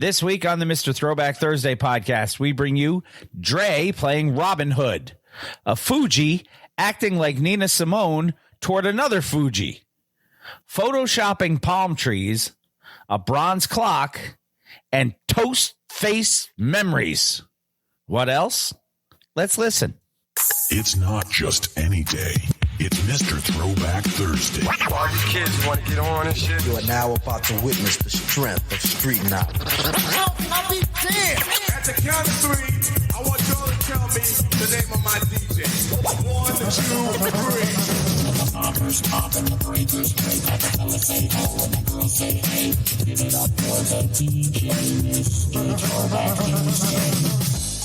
This week on the Mr. Throwback Thursday podcast, we bring you Dre playing Robin Hood, a Fugee acting like Nina Simone toward another Fugee, photoshopping palm trees, a bronze clock, and toast face memories. What else? Let's listen. It's not just any day. It's Mr. Throwback Thursday. All you kids want to get on and shit. You are now about to witness the strength of street knowledge. I'll be damned. At the count of three, I want y'all to tell me the name of my DJ. 1, 2, 3.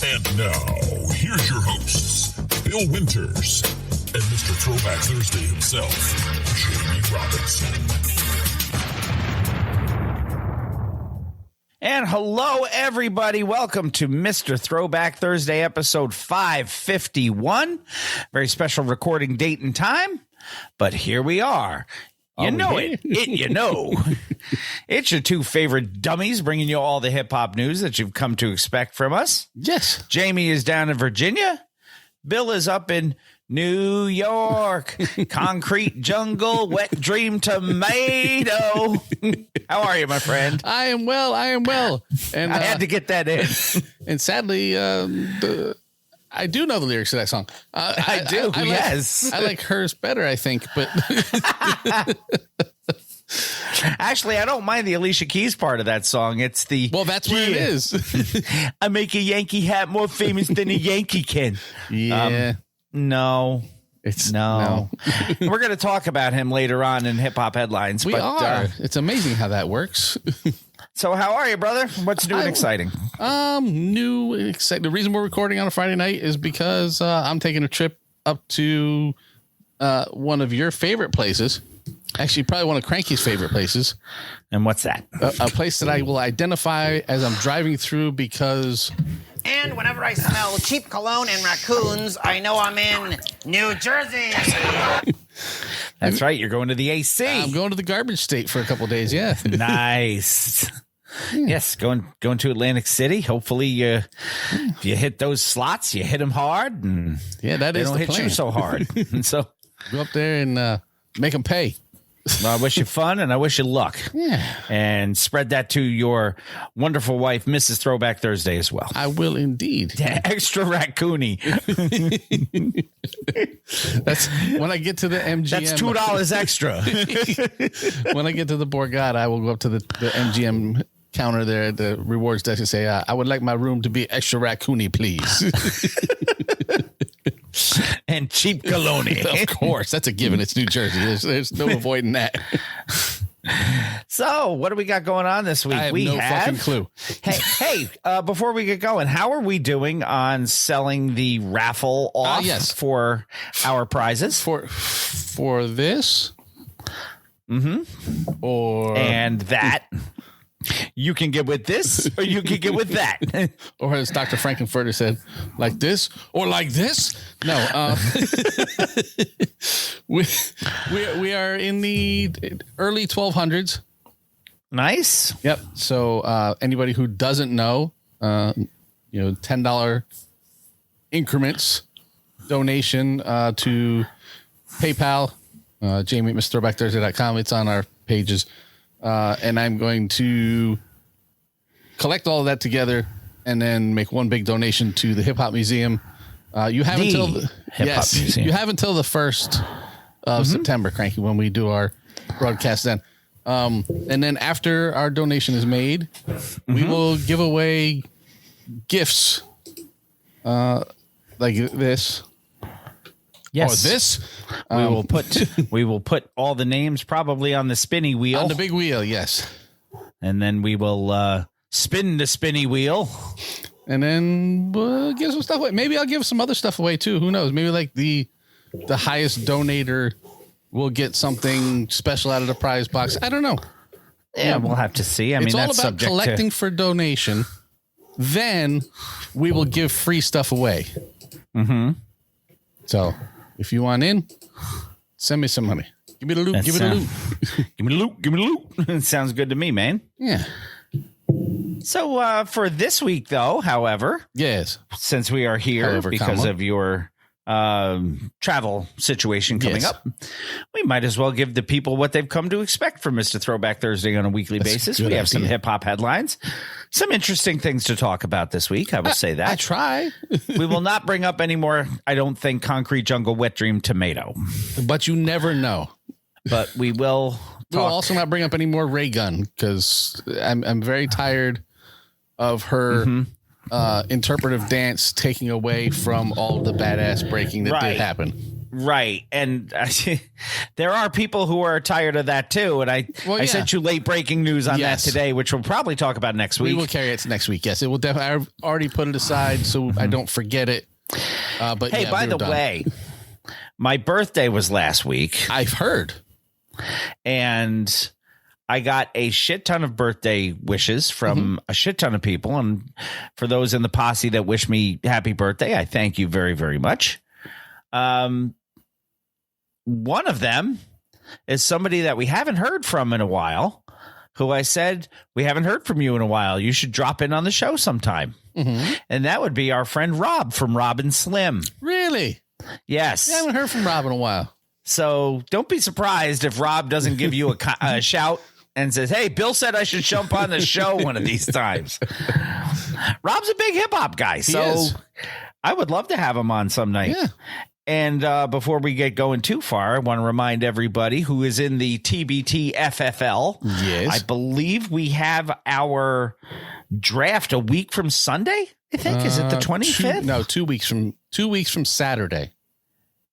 And now, here's your hosts, Bill Winters and Mr. Throwback Thursday himself, Jamie Robinson. And hello, everybody. Welcome to Mr. Throwback Thursday, episode 551. Very special recording date and time, but here we are. You know it. You know. It's your two favorite dummies bringing you all the hip-hop news that you've come to expect from us. Yes. Jamie is down in Virginia. Bill is up in New York. Concrete jungle, wet dream tomato. How are you, my friend? I am well. And I had to get that in. And sadly, I do know the lyrics to that song. I do, yes. I like hers better, I think, but actually, I don't mind the Alicia Keys part of that song. It's the that's where it is. I make a Yankee hat more famous than a Yankee can. Yeah. No. No. We're going to talk about him later on in hip hop headlines. We are. It's amazing how that works. So how are you, brother? What's new and exciting? New and exciting. The reason we're recording on a Friday night is because I'm taking a trip up to one of your favorite places. Actually, probably one of Cranky's favorite places. And what's that? A place that I will identify as I'm driving through because... And whenever I smell cheap cologne and raccoons, I know I'm in New Jersey. That's right. You're going to the AC. I'm going to the garbage state for a couple of days. Yeah. Nice. Yes. Going to Atlantic City. Hopefully if you hit those slots, you hit them hard. And yeah, that they is don't the hit plan. you so hard. And so go up there and make them pay. Well, I wish you fun and I wish you luck. Yeah. And spread that to your wonderful wife, Mrs. Throwback Thursday, as well. I will indeed. Yeah, extra raccoony. That's when I get to the MGM. That's $2 extra. When I get to the Borgata, I will go up to the MGM counter there at the rewards desk and say, I would like my room to be extra raccoony, please. And cheap cologne. Of course. That's a given. It's New Jersey. There's no avoiding that. So, what do we got going on this week? I have no fucking clue. Hey, before we get going, how are we doing on selling the raffle off for our prizes? For this? Mm-hmm. And that. You can get with this or you can get with that. Or as Dr. Frankenfurter said, like this or like this? No. We are in the early 1200s. Nice. Yep. So anybody who doesn't know, $10 increments donation to PayPal, Jamie at MrThrowbackThursday.com. It's on our pages. And I'm going to collect all of that together and then make one big donation to the Hip Hop Museum. You have until the 1st of September, Cranky, when we do our broadcast then. And then after our donation is made, we will give away gifts like this. Yes. Or this. We will put all the names probably on the spinny wheel. On the big wheel, yes. And then we will spin the spinny wheel. And then we'll give some stuff away. Maybe I'll give some other stuff away too. Who knows? Maybe like the highest donator will get something special out of the prize box. I don't know. Yeah, we'll have to see. I mean, it's all that's about collecting for donation. Then we will give free stuff away. Mm-hmm. So if you want in, send me some money. Give me the loot. Give me the loot. Give me the loot. Give me the loot. Sounds good to me, man. Yeah. So for this week, though, however, Yes. since we are here However, because of your travel situation coming Yes. up, we might as well give the people what they've come to expect from Mr. Throwback Thursday on a weekly That's a basis. good We have some idea. hip hop headlines, some interesting things to talk about this week. I will say that. I try. We will not bring up any more, I don't think, Concrete Jungle Wet Dream Tomato, But you never know. but we will We'll talk. also not bring up any more Ray Gun because I'm very tired of her interpretive dance taking away from all the badass breaking that Right. did happen. Right. And there are people who are tired of that too. And I sent you late breaking news on Yes. that today, which we'll probably talk about next We week. will carry it to next week. Yes, it will definitely. I've already put it aside so I don't forget it. But Hey, yeah, by we the were done. way, my birthday was last week, I've heard. and I got a shit ton of birthday wishes from a shit ton of people. And for those in the posse that wish me happy birthday, I thank you very, very much. One of them is somebody that we haven't heard from in a while, who I said, we haven't heard from you in a while. You should drop in on the show sometime. And that would be our friend Rob from Rob and Slim. Really? Yes. I haven't heard from Rob in a while. So don't be surprised if Rob doesn't give you a shout and says, hey, Bill said I should jump on the show one of these times. Rob's a big hip hop guy. So is. I would love to have him on some night. Yeah. And before we get going too far, I want to remind everybody who is in the TBT FFL. Yes. I believe we have our draft a week from Sunday. I think is it the 25th? 2 weeks from Saturday.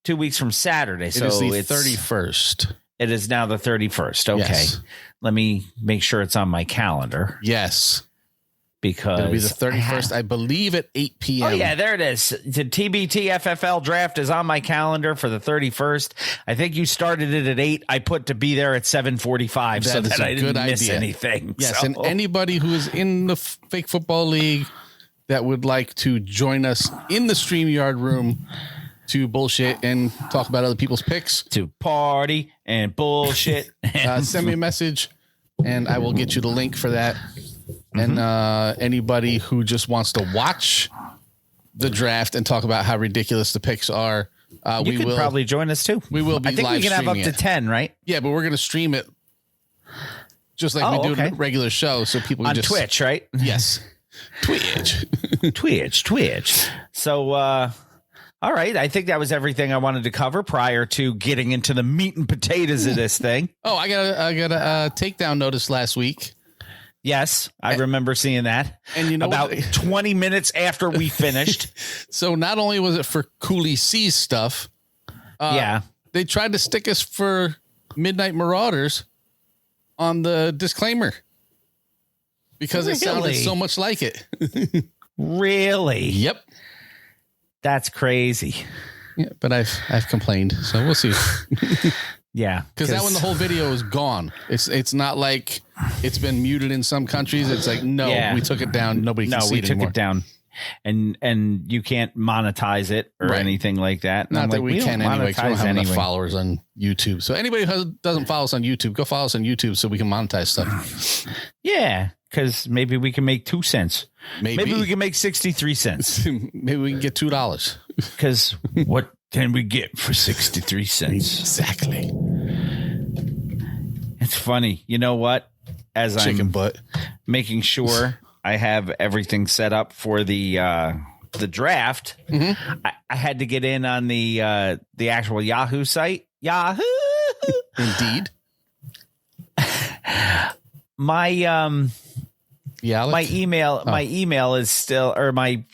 2 weeks from Saturday. It So is the it's 31st. It is now the 31st. Okay. Yes. Let me make sure it's on my calendar Yes. because It'll be the 31st, I believe, at 8 p.m. Oh, yeah, there it is. The TBT FFL draft is on my calendar for the 31st. I think you started it at 8. I put to be there at 7:45 so That is that a I didn't good miss idea. anything. Yes, So- and anybody who is in the Fake Football League that would like to join us in the StreamYard room to bullshit and talk about other people's picks, to party and bullshit. send me a message and I will get you the link for that. And anybody who just wants to watch the draft and talk about how ridiculous the picks are, You could probably join us too. We will be I think we live can have up streaming to it. 10, right? Yeah, but we're going to stream it just like we do okay. a regular show, so people can On just Twitch, right? Yes, Twitch. Twitch. So, all right. I think that was everything I wanted to cover prior to getting into the meat and potatoes of this thing. Oh, I got a takedown notice last week. Yes, I remember seeing that. And you know about what? 20 minutes after we finished. So not only was it for Cooley C's stuff, Yeah. they tried to stick us for Midnight Marauders on the disclaimer because it sounded Really? so much like it. Really? Yep. That's crazy. Yeah, but I've complained, so we'll see. Yeah. Because that one, the whole video is gone. It's not like it's been muted in some countries. It's like, no, Yeah. we took it down. Nobody can No, see we it took anymore. it down. And you can't monetize it or Right. anything like that. And Not I'm that like, we don't can anyway, 'cause we don't monetize have enough anyway. followers on YouTube. So anybody who doesn't follow us on YouTube, go follow us on YouTube so we can monetize stuff. Yeah, because maybe we can make 2 cents. Maybe we can make 63 cents. Maybe we can get $2. Because what can we get for 63 cents? Exactly. It's funny. You know what? As Chicken I'm butt. making sure I have everything set up for the draft, I had to get in on the actual Yahoo site. Yahoo! Indeed. My Yeah. my email is still, or my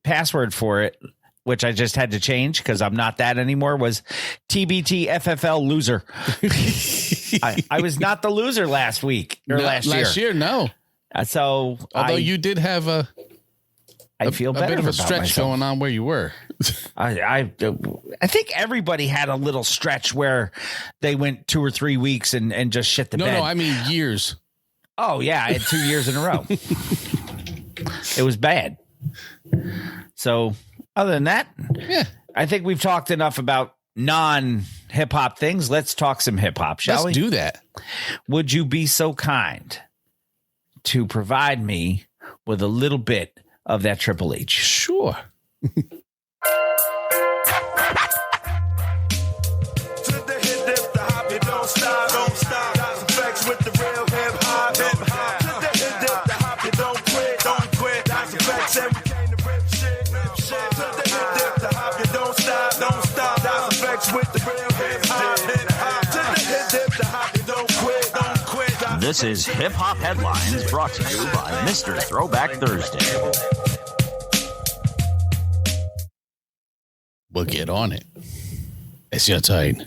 password for it, which I just had to change because I'm not that anymore, was TBT FFL loser. I was not the loser last week or last year. No. So Although you did have a feel better bit of a about stretch myself. going on where you were. I think everybody had a little stretch where they went 2 or 3 weeks and just shit the bed. No, I mean years. Oh yeah, I had 2 years in a row. It was bad. So other than that, Yeah. I think we've talked enough about non-hip hop things. Let's talk some hip hop, shall we? Let's do that. Would you be so kind to provide me with a little bit of that Triple H. Sure. This is Hip Hop Headlines brought to you by Mr. Throwback Thursday. We'll get on it. It's your turn.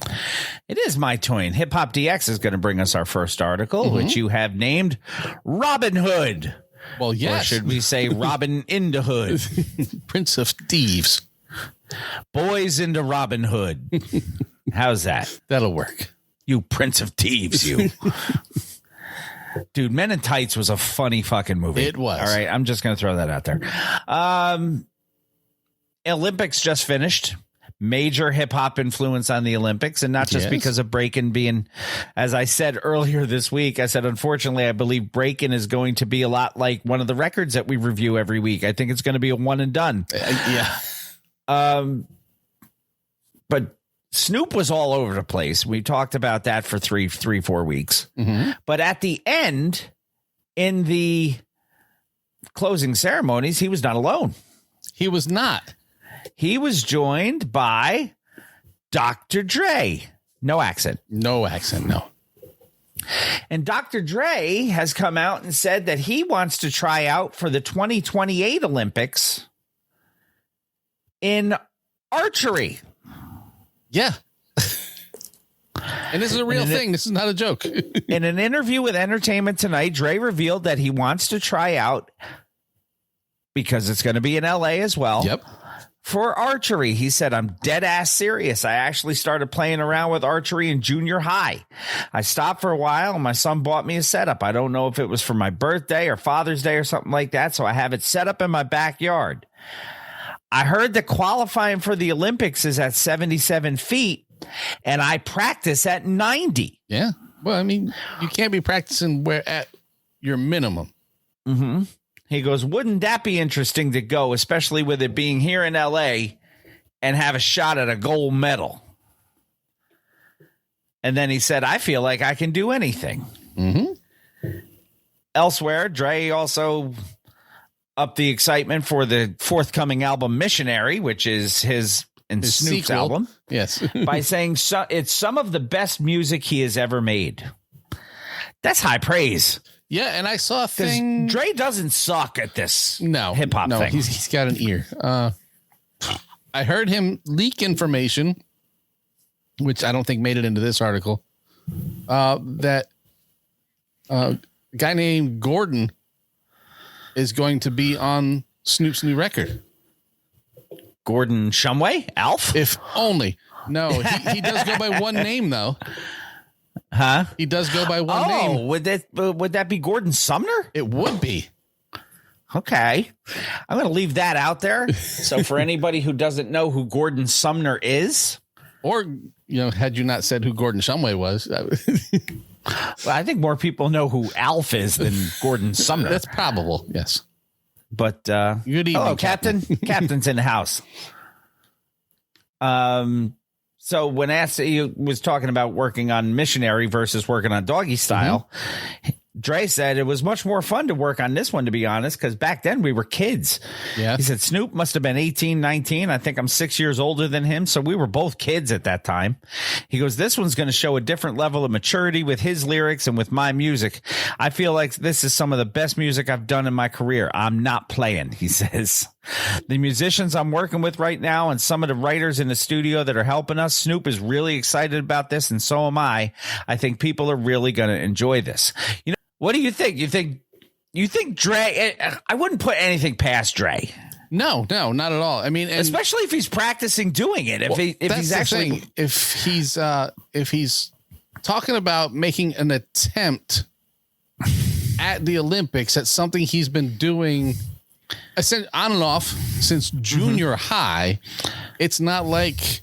It is my turn. Hip Hop DX is going to bring us our first article, which you have named Robin Hood. Well, yes. Or should we say Robin into Hood? Prince of Thieves. Boys into Robin Hood. How's that? That'll work. You Prince of Thieves, you. Dude, Men in Tights was a funny fucking movie. It was. All right, I'm just going to throw that out there. Olympics just finished. Major hip-hop influence on the Olympics, and not just because of breaking being, as I said earlier this week, I said, unfortunately, I believe breaking is going to be a lot like one of the records that we review every week. I think it's going to be a one and done. But Snoop was all over the place. We talked about that for 4 weeks. But at the end, in the closing ceremonies, he was not alone. He was not. He was joined by Dr. Dre. No accent. No accent, no. And Dr. Dre has come out and said that he wants to try out for the 2028 Olympics in archery. Yeah. And this is a real thing. This is not a joke. In an interview with Entertainment Tonight, Dre revealed that he wants to try out, because it's going to be in LA as well. Yep. For archery. He said, I'm dead ass serious. I actually started playing around with archery in junior high. I stopped for a while and my son bought me a setup. I don't know if it was for my birthday or Father's Day or something like that. So I have it set up in my backyard. I heard that qualifying for the Olympics is at 77 feet and I practice at 90. Yeah. Well, I mean, you can't be practicing where at your minimum. He goes, wouldn't that be interesting to go, especially with it being here in L.A. and have a shot at a gold medal? And then he said, I feel like I can do anything. Elsewhere, Dre also upped the excitement for the forthcoming album Missionary, which is his and Snoop's sequel. album. Yes. By saying it's some of the best music he has ever made. That's high praise. Yeah, and I saw a thing. Dre doesn't suck at this hip hop thing. He's got an ear. I heard him leak information, which I don't think made it into this article, that a guy named Gordon is going to be on Snoop's new record. Gordon Shumway? Alf? If only. No, he does go by one name, though. Huh? He does go by one name. Oh, would that be Gordon Sumner? It would be. Okay. I'm going to leave that out there. So for anybody who doesn't know who Gordon Sumner is. Or, had you not said who Gordon Shumway was. Well, I think more people know who Alf is than Gordon Sumner. That's probable, yes. But good evening, hello, Captain. Captain's in the house. So when asked, he was talking about working on Missionary versus working on Doggy Style. Dre said it was much more fun to work on this one, to be honest, because back then we were kids. Yeah. He said Snoop must have been 18, 19. I think I'm 6 years older than him. So we were both kids at that time. He goes, this one's going to show a different level of maturity with his lyrics and with my music. I feel like this is some of the best music I've done in my career. I'm not playing, he says. The musicians I'm working with right now and some of the writers in the studio that are helping us, Snoop is really excited about this, and so am I. I think people are really going to enjoy this. What do you think? You think Dre? I wouldn't put anything past Dre. No, not at all. I mean, especially if he's practicing doing it. If he's actually, if he's talking about making an attempt at the Olympics, at something he's been doing on and off since junior high. It's not like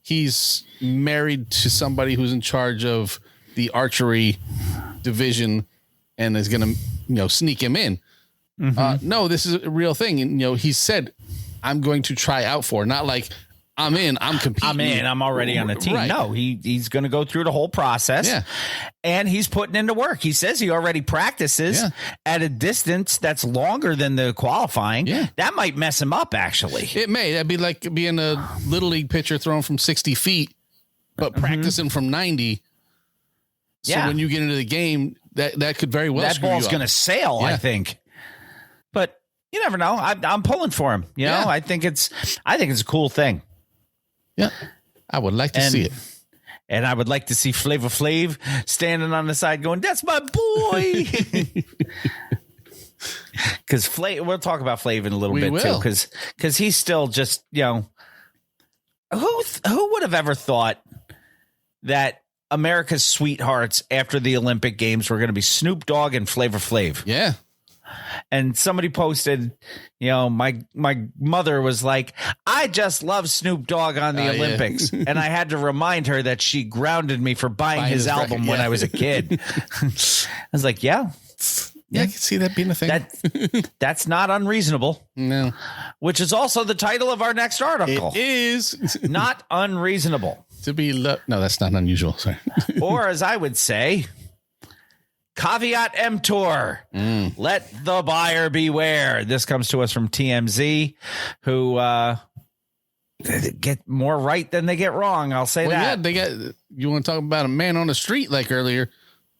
he's married to somebody who's in charge of the archery division and is going to sneak him in. No, this is a real thing. And, he said, I'm going to try out for, not like I'm in, I'm competing. I'm already on a team. Right. No, he's going to go through the whole process. Yeah. And he's putting into work. He says he already practices at a distance that's longer than the qualifying. Yeah. That might mess him up, actually. It may. That'd be like being a little league pitcher throwing from 60 feet, but practicing from 90. So when you get into the game, that could very well that screw ball's you up. going to sail, I think. But you never know. I'm pulling for him. You know, I think it's a cool thing. Yeah, I would like to see it. And I would like to see Flavor Flav standing on the side going, "That's my boy." Because we'll talk about Flav in a little bit too. Because he's still just, who would have ever thought that America's sweethearts after the Olympic Games were going to be Snoop Dogg and Flavor Flav? Yeah. And somebody posted, my mother was like, I just love Snoop Dogg on the Olympics. And I had to remind her that she grounded me for buying his album when I was a kid. I was like, yeah, I can see that being a thing. That's not unreasonable. No. Which is also the title of our next article. It is. Not unreasonable. To be no, that's not unusual. Sorry. Or as I would say, caveat emptor. Let the buyer beware. This comes to us from TMZ, who get more right than they get wrong. I'll say that. Yeah, they got. You want to talk about a man on the street like earlier?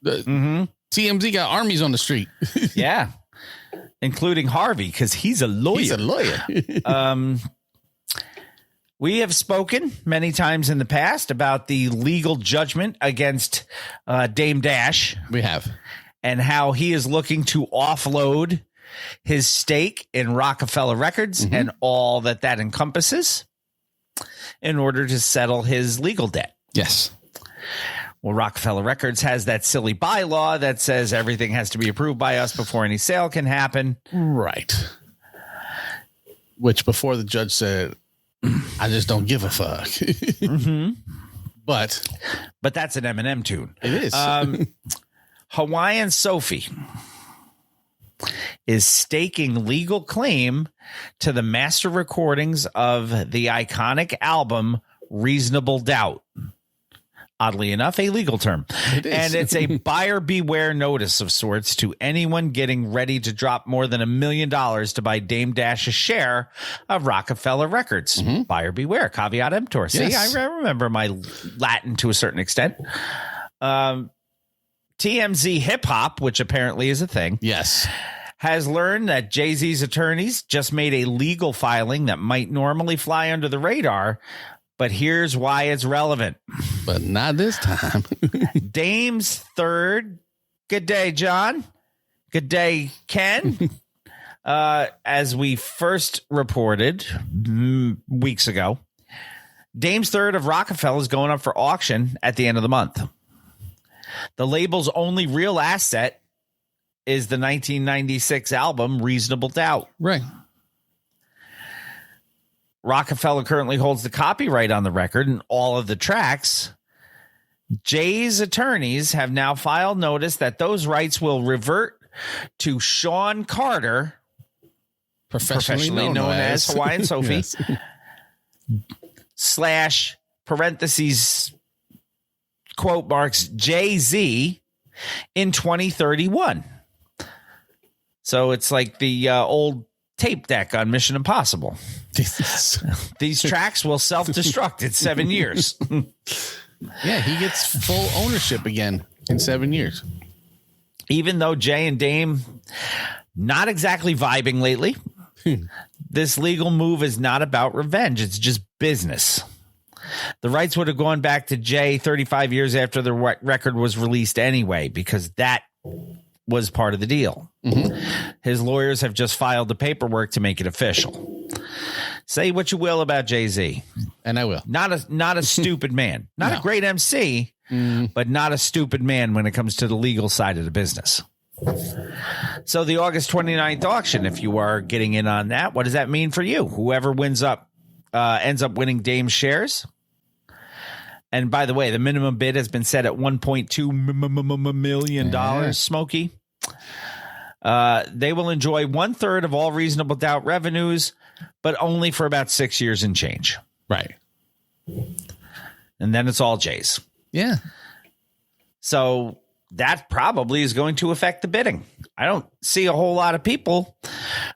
TMZ got armies on the street. Yeah, including Harvey, because he's a lawyer. He's a lawyer. We have spoken many times in the past about the legal judgment against Dame Dash. We have. And how he is looking to offload his stake in Rockefeller Records and all that encompasses in order to settle his legal debt. Yes. Well, Rockefeller Records has that silly bylaw that says everything has to be approved by us before any sale can happen. Right. Which before the judge said, I just don't give a fuck. But that's an Eminem tune. It is. Hawaiian Sophie is staking legal claim to the master recordings of the iconic album Reasonable Doubt. Oddly enough, a legal term. It is. And it's a buyer beware notice of sorts to anyone getting ready to drop more than $1 million to buy Dame Dash's share of Rockefeller Records. Buyer beware, caveat emptor. See, Yes. I remember my Latin to a certain extent. TMZ Hip Hop, which apparently is a thing. Yes. Has learned that Jay-Z's attorneys just made a legal filing that might normally fly under the radar, but here's why it's relevant. But not this time. Dame's third. Good day, John. Good day, Ken. As we first reported weeks ago, Dame's third of Rockefeller is going up for auction at the end of the month. The label's only real asset is the 1996 album Reasonable Doubt. Right. Rockefeller currently holds the copyright on the record and all of the tracks. Jay's attorneys have now filed notice that those rights will revert to Sean Carter, professionally known as Hawaiian Sophie, / parentheses, quote marks, Jay-Z in 2031. So it's like the old tape deck on Mission Impossible. These tracks will self-destruct in 7 years. Yeah, he gets full ownership again in 7 years. Even though Jay and Dame not exactly vibing lately, this legal move is not about revenge. It's just business. The rights would have gone back to Jay 35 years after the record was released anyway, because that was part of the deal. His lawyers have just filed the paperwork to make it official. Say what you will about Jay-Z. And I will. Not a stupid man. Not a great MC, but not a stupid man when it comes to the legal side of the business. So the August 29th auction, if you are getting in on that, what does that mean for you? Whoever ends up winning Dame's shares. And by the way, the minimum bid has been set at $1.2 million, Smokey. They will enjoy 1/3 of all reasonable doubt revenues, but only for about 6 years and change. Right. And then it's all J's. Yeah. So that probably is going to affect the bidding. I don't see a whole lot of people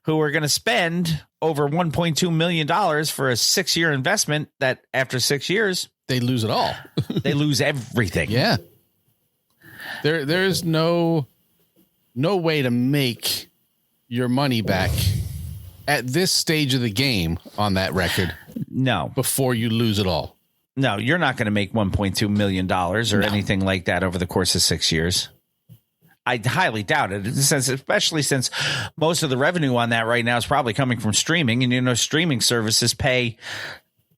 who are going to spend over $1.2 million for a 6-year investment that after 6 years, They lose it all. they lose everything. Yeah. There's no way to make your money back at this stage of the game on that record No, before you lose it all. no, you're not going to make $1.2 million or anything like that over the course of 6 years. I highly doubt it, especially since most of the revenue on that right now is probably coming from streaming. And, streaming services pay,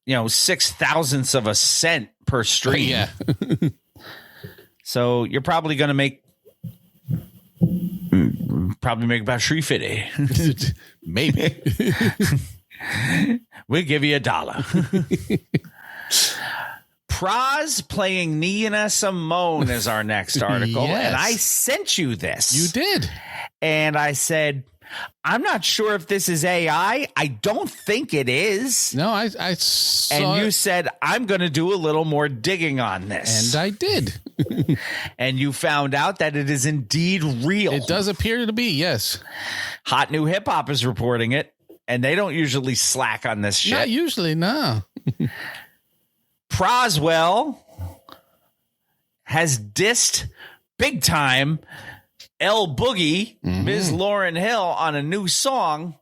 0.006 of a cent per stream. Yeah. So you're probably going to make about $3.50. Maybe. We'll give you $1. Praz playing Nina Simone is our next article. Yes. And I sent you this. You did. And I said, I'm not sure if this is AI. I don't think it is. No, I saw And you it, said, I'm going to do a little more digging on this. and I did. And you found out that it is indeed real. It does appear to be, yes. Hot New Hip Hop is reporting it, and they don't usually slack on this shit. Not usually, no. Proswell has dissed big time L Boogie, Ms. Lauryn Hill, on a new song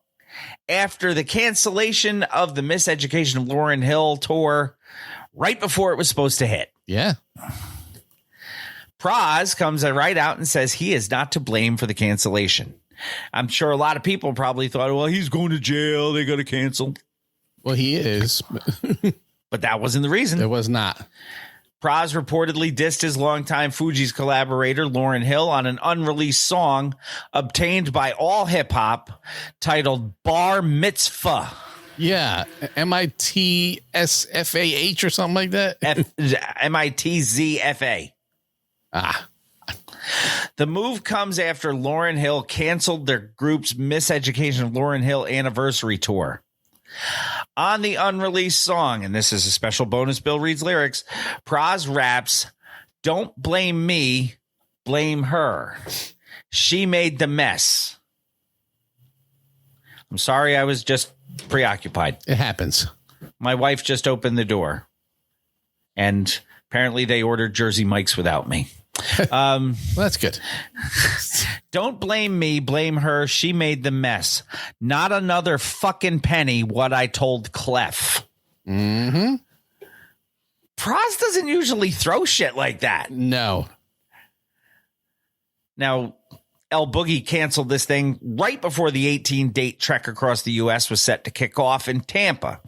after the cancellation of the Miseducation of Lauryn Hill tour right before it was supposed to hit. Yeah. Praz comes right out and says he is not to blame for the cancellation. I'm sure a lot of people probably thought, well, he's going to jail. They got to cancel. Well, he is. But that wasn't the reason. It was not. Praz reportedly dissed his longtime Fugee's collaborator, Lauryn Hill, on an unreleased song obtained by All Hip Hop titled Bar Mitzvah. Yeah. MITSFAH or something like that. MITZFA. Ah. The move comes after Lauryn Hill canceled their group's Miseducation of Lauryn Hill anniversary tour. On the unreleased song, and this is a special bonus, Bill reads lyrics, Praz raps, "Don't blame me, blame her. She made the mess." I'm sorry, I was just preoccupied. It happens. My wife just opened the door, and apparently they ordered Jersey Mike's without me. Well, that's good. Don't blame me, blame her. She made the mess. Not another fucking penny, what I told Clef. Mm-hmm. Praz doesn't usually throw shit like that. No. Now, L Boogie canceled this thing right before the 18-date trek across the U.S. was set to kick off in Tampa.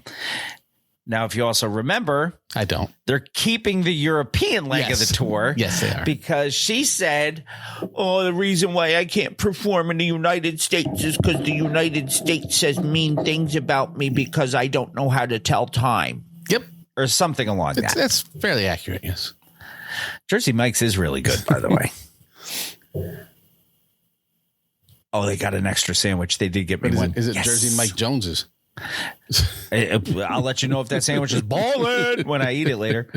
Now, if you also remember, I don't. they're keeping the European leg of the tour. Yes, they are. Because she said, oh, the reason why I can't perform in the United States is because the United States says mean things about me because I don't know how to tell time. Yep. Or something along that. That's fairly accurate, yes. Jersey Mike's is really good, by the way. Oh, they got an extra sandwich. They did get me one. Is it Yes. Jersey Mike Jones's? I'll let you know if that sandwich is ballin' when I eat it later.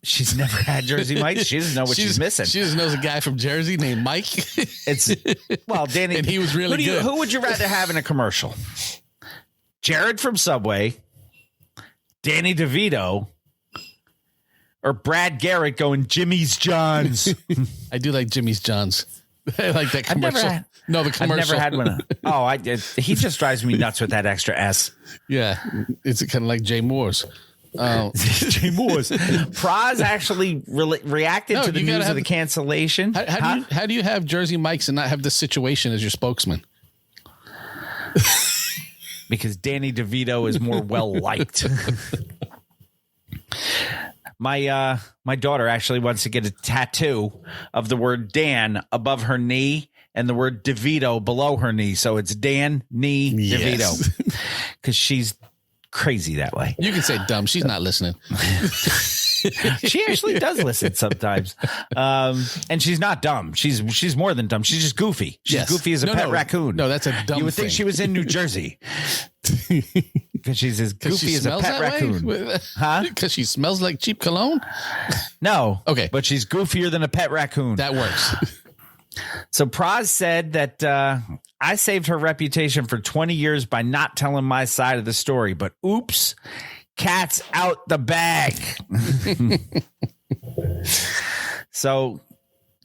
She's never had Jersey Mike's. She doesn't know what she's missing. She just knows a guy from Jersey named Mike. It's Danny, and he was really good. Who would you rather have in a commercial? Jared from Subway, Danny DeVito, or Brad Garrett going Jimmy's John's? I do like Jimmy's John's. I like that commercial. The commercial. I've never had one. He just drives me nuts with that extra S. Yeah, it's kind of like Jay Moore's. Jay Moore's. Praz actually reacted to the news of the cancellation. How do you have Jersey Mike's and not have this situation as your spokesman? Because Danny DeVito is more well liked. My daughter actually wants to get a tattoo of the word Dan above her knee and the word DeVito below her knee. So it's Dan, knee, DeVito. Because she's crazy that way. You can say dumb. She's not listening. She actually does listen sometimes. And she's not dumb. She's more than dumb. She's just goofy. She's goofy as a pet raccoon. No, that's a dumb You would think she was in New Jersey. Because she's as goofy as a pet raccoon. Huh? Because she smells like cheap cologne? No. Okay. But she's goofier than a pet raccoon. That works. So Praz said that I saved her reputation for 20 years by not telling my side of the story. But oops, cat's out the bag. So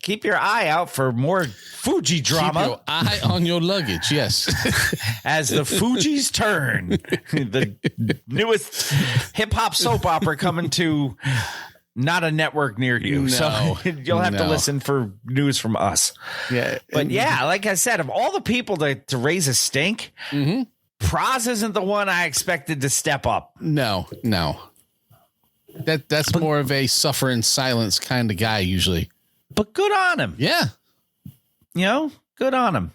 keep your eye out for more Fugee drama. Keep your eye on your luggage, yes. As the Fugees turn. The newest hip-hop soap opera coming to not a network near you. No, so you'll have to listen for news from us. Yeah. But yeah, like I said, of all the people to raise a stink, Praz isn't the one I expected to step up. No. That's more of a suffer in silence kind of guy usually. But good on him. Yeah. You know, good on him.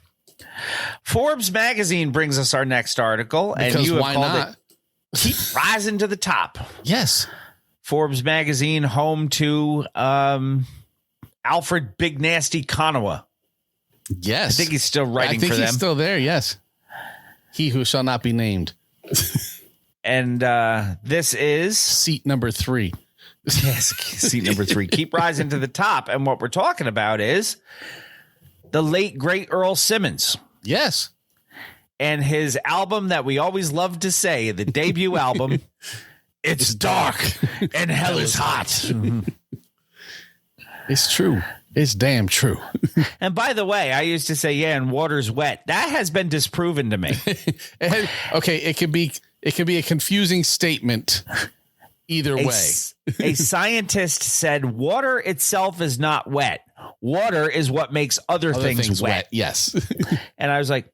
Forbes magazine brings us our next article. Because and you have why called not? it Keep Rising to the Top. Yes. Forbes magazine, home to Alfred Big Nasty Konawa. Yes. I think he's still writing for them. I think he's still there, yes. He who shall not be named. And this is seat number 3. Yes, seat number 3. Keep rising to the top. And what we're talking about is the late, great Earl Simmons. Yes. And his album that we always love to say, the debut album, It's Dark and Hell is Hot. It's true. It's damn true. And by the way, I used to say, yeah, and water's wet. That has been disproven to me. Okay, it could be a confusing statement either way. A scientist said water itself is not wet. Water is what makes other things wet. Yes. And I was like,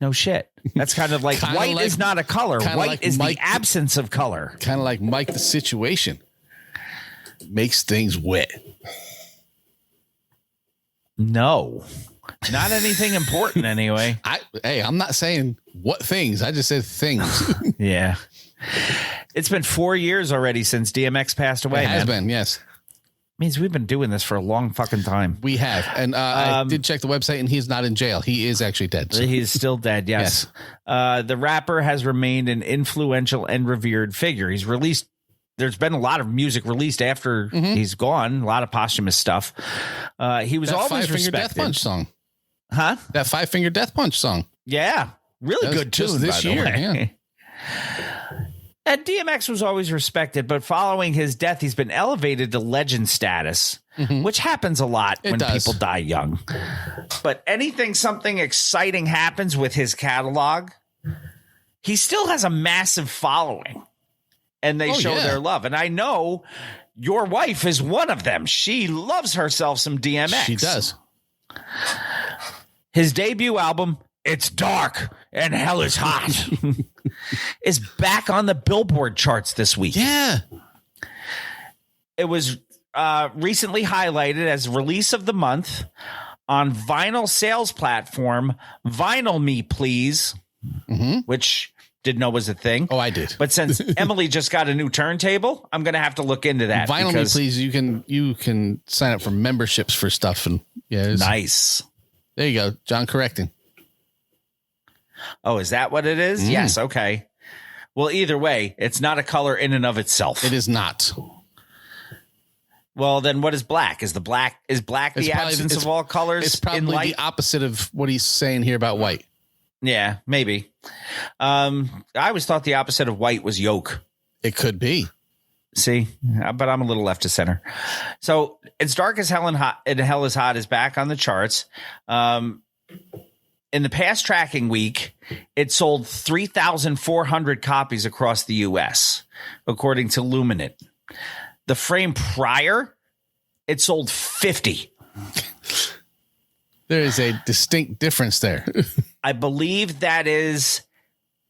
no shit. That's kind of like white is not a color. White is the absence of color. Kind of like Mike the Situation. Makes things wet. No. Not anything important anyway. I'm not saying what things. I just said things. Yeah. It's been 4 years already since DMX passed away. It has been, yes. Means we've been doing this for a long fucking time. We have. And I did check the website, and he's not in jail. He is actually dead. So. He's still dead, yes. The rapper has remained an influential and revered figure. He's released. There's been a lot of music released after he's gone, a lot of posthumous stuff. He was always respected. Death Punch song. Huh? That 5 Finger Death Punch song. Yeah. Really good tune this year. Yeah. And DMX was always respected, but following his death, he's been elevated to legend status, which happens a lot when people die young. But something exciting happens with his catalog, he still has a massive following, and they show their love. And I know your wife is one of them. She loves herself some DMX. She does. His debut album, It's Dark and Hell is Hot, is back on the Billboard charts this week. Yeah. It was recently highlighted as release of the month on vinyl sales platform Vinyl Me Please, which didn't know was a thing. Oh, I did. But since Emily just got a new turntable, I'm going to have to look into that. Vinyl Me Please, you can sign up for memberships for stuff. And nice. There you go. John correcting. Oh, is that what it is? Yes. Okay. Well, either way, it's not a color in and of itself. It is not. Well, then what is black? Is black the absence of all colors? It's probably the opposite of what he's saying here about white. Yeah, maybe. I always thought the opposite of white was yolk. It could be. See, but I'm a little left of center. So It's Dark as Hell and Hell is Hot is back on the charts. In the past tracking week, it sold 3,400 copies across the U.S., according to Luminate. The frame prior, it sold 50. There is a distinct difference there. I believe that is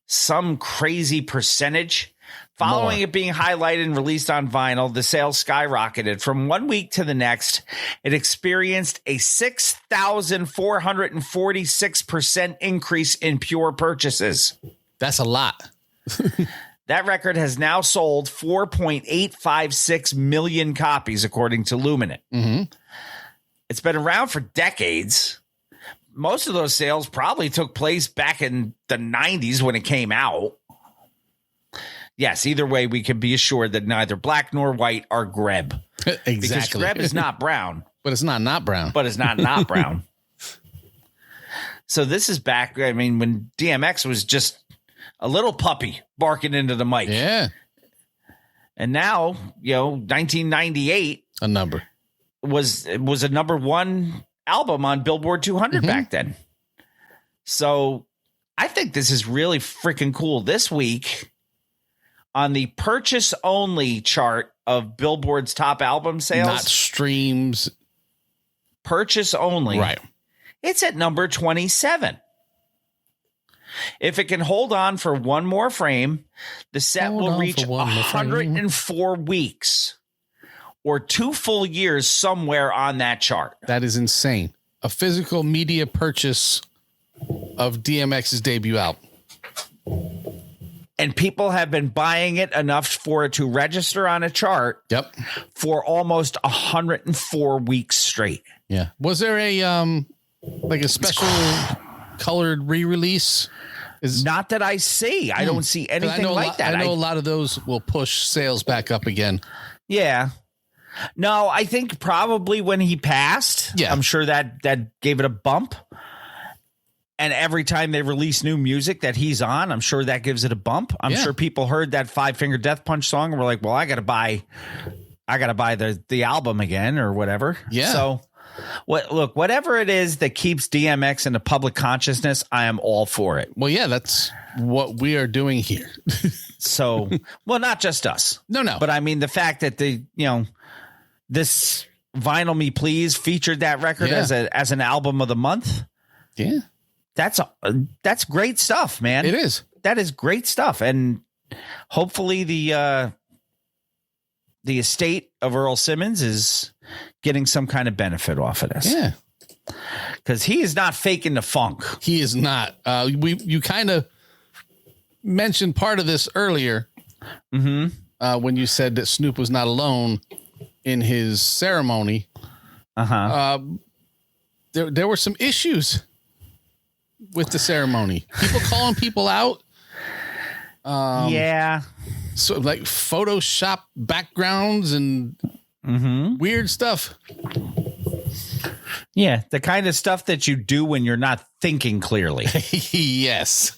some crazy percentage. Following it being highlighted and released on vinyl, the sales skyrocketed. From 1 week to the next, it experienced a 6,446% increase in pure purchases. That's a lot. That record has now sold 4.856 million copies, according to Luminate. Mm-hmm. It's been around for decades. Most of those sales probably took place back in the 90s when it came out. Yes, either way, we can be assured that neither black nor white are Greb. Exactly. Because Greb is not brown. But it's not brown. But it's not brown. So this is back, I mean, when DMX was just a little puppy barking into the mic. Yeah. And now, 1998 a number was a number one album on Billboard 200 back then. So I think this is really freaking cool. This week on the purchase only chart of Billboard's top album sales, not streams, purchase only. Right. It's at number 27. If it can hold on for one more frame, the set will reach 104 weeks or 2 full years somewhere on that chart. That is insane. A physical media purchase of DMX's debut album. And people have been buying it enough for it to register on a chart for almost 104 weeks straight. Yeah. Was there a special colored re-release? Not that I see. I don't see anything like that. I know a lot of those will push sales back up again. Yeah. No, I think probably when he passed, I'm sure that gave it a bump. And every time they release new music that he's on, I'm sure that gives it a bump. I'm sure people heard that Five Finger Death Punch song and were like, well, I got to buy the album again or whatever. Yeah. So whatever it is that keeps DMX in the public consciousness, I am all for it. Well, yeah, that's what we are doing here. So, well, not just us. No. But I mean, the fact that this Vinyl Me Please featured that record as an album of the month. Yeah. That's great stuff, man. It is. That is great stuff. And hopefully the estate of Earl Simmons is getting some kind of benefit off of this. Yeah. Because he is not faking the funk. He is not. You kind of mentioned part of this earlier when you said that Snoop was not alone in his ceremony. There were some issues with the ceremony. People calling people out. So like Photoshop backgrounds and weird stuff. Yeah, the kind of stuff that you do when you're not thinking clearly. Yes.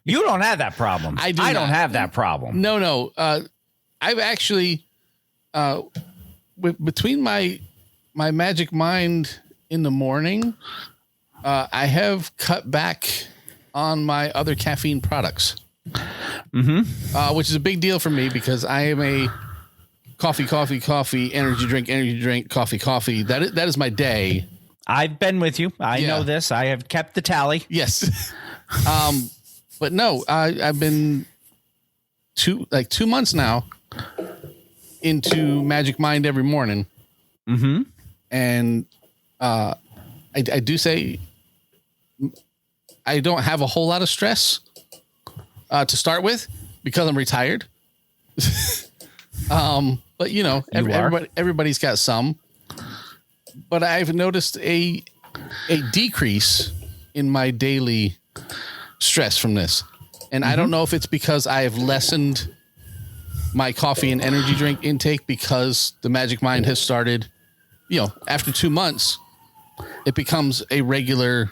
You don't have that problem. I don't have that problem. No. I've actually, between my Magic Mind in the morning, I have cut back on my other caffeine products. Which is a big deal for me because I am a coffee, energy drink, coffee. That is my day. I've been with you. I know this. I have kept the tally. Yes. But no, I've been 2 months now into Magic Mind every morning. And I do say I don't have a whole lot of stress to start with because I'm retired. But everybody's got some. But I've noticed a decrease in my daily stress from this. And I don't know if it's because I have lessened my coffee and energy drink intake because the Magic Mind has started, after 2 months, it becomes a regular.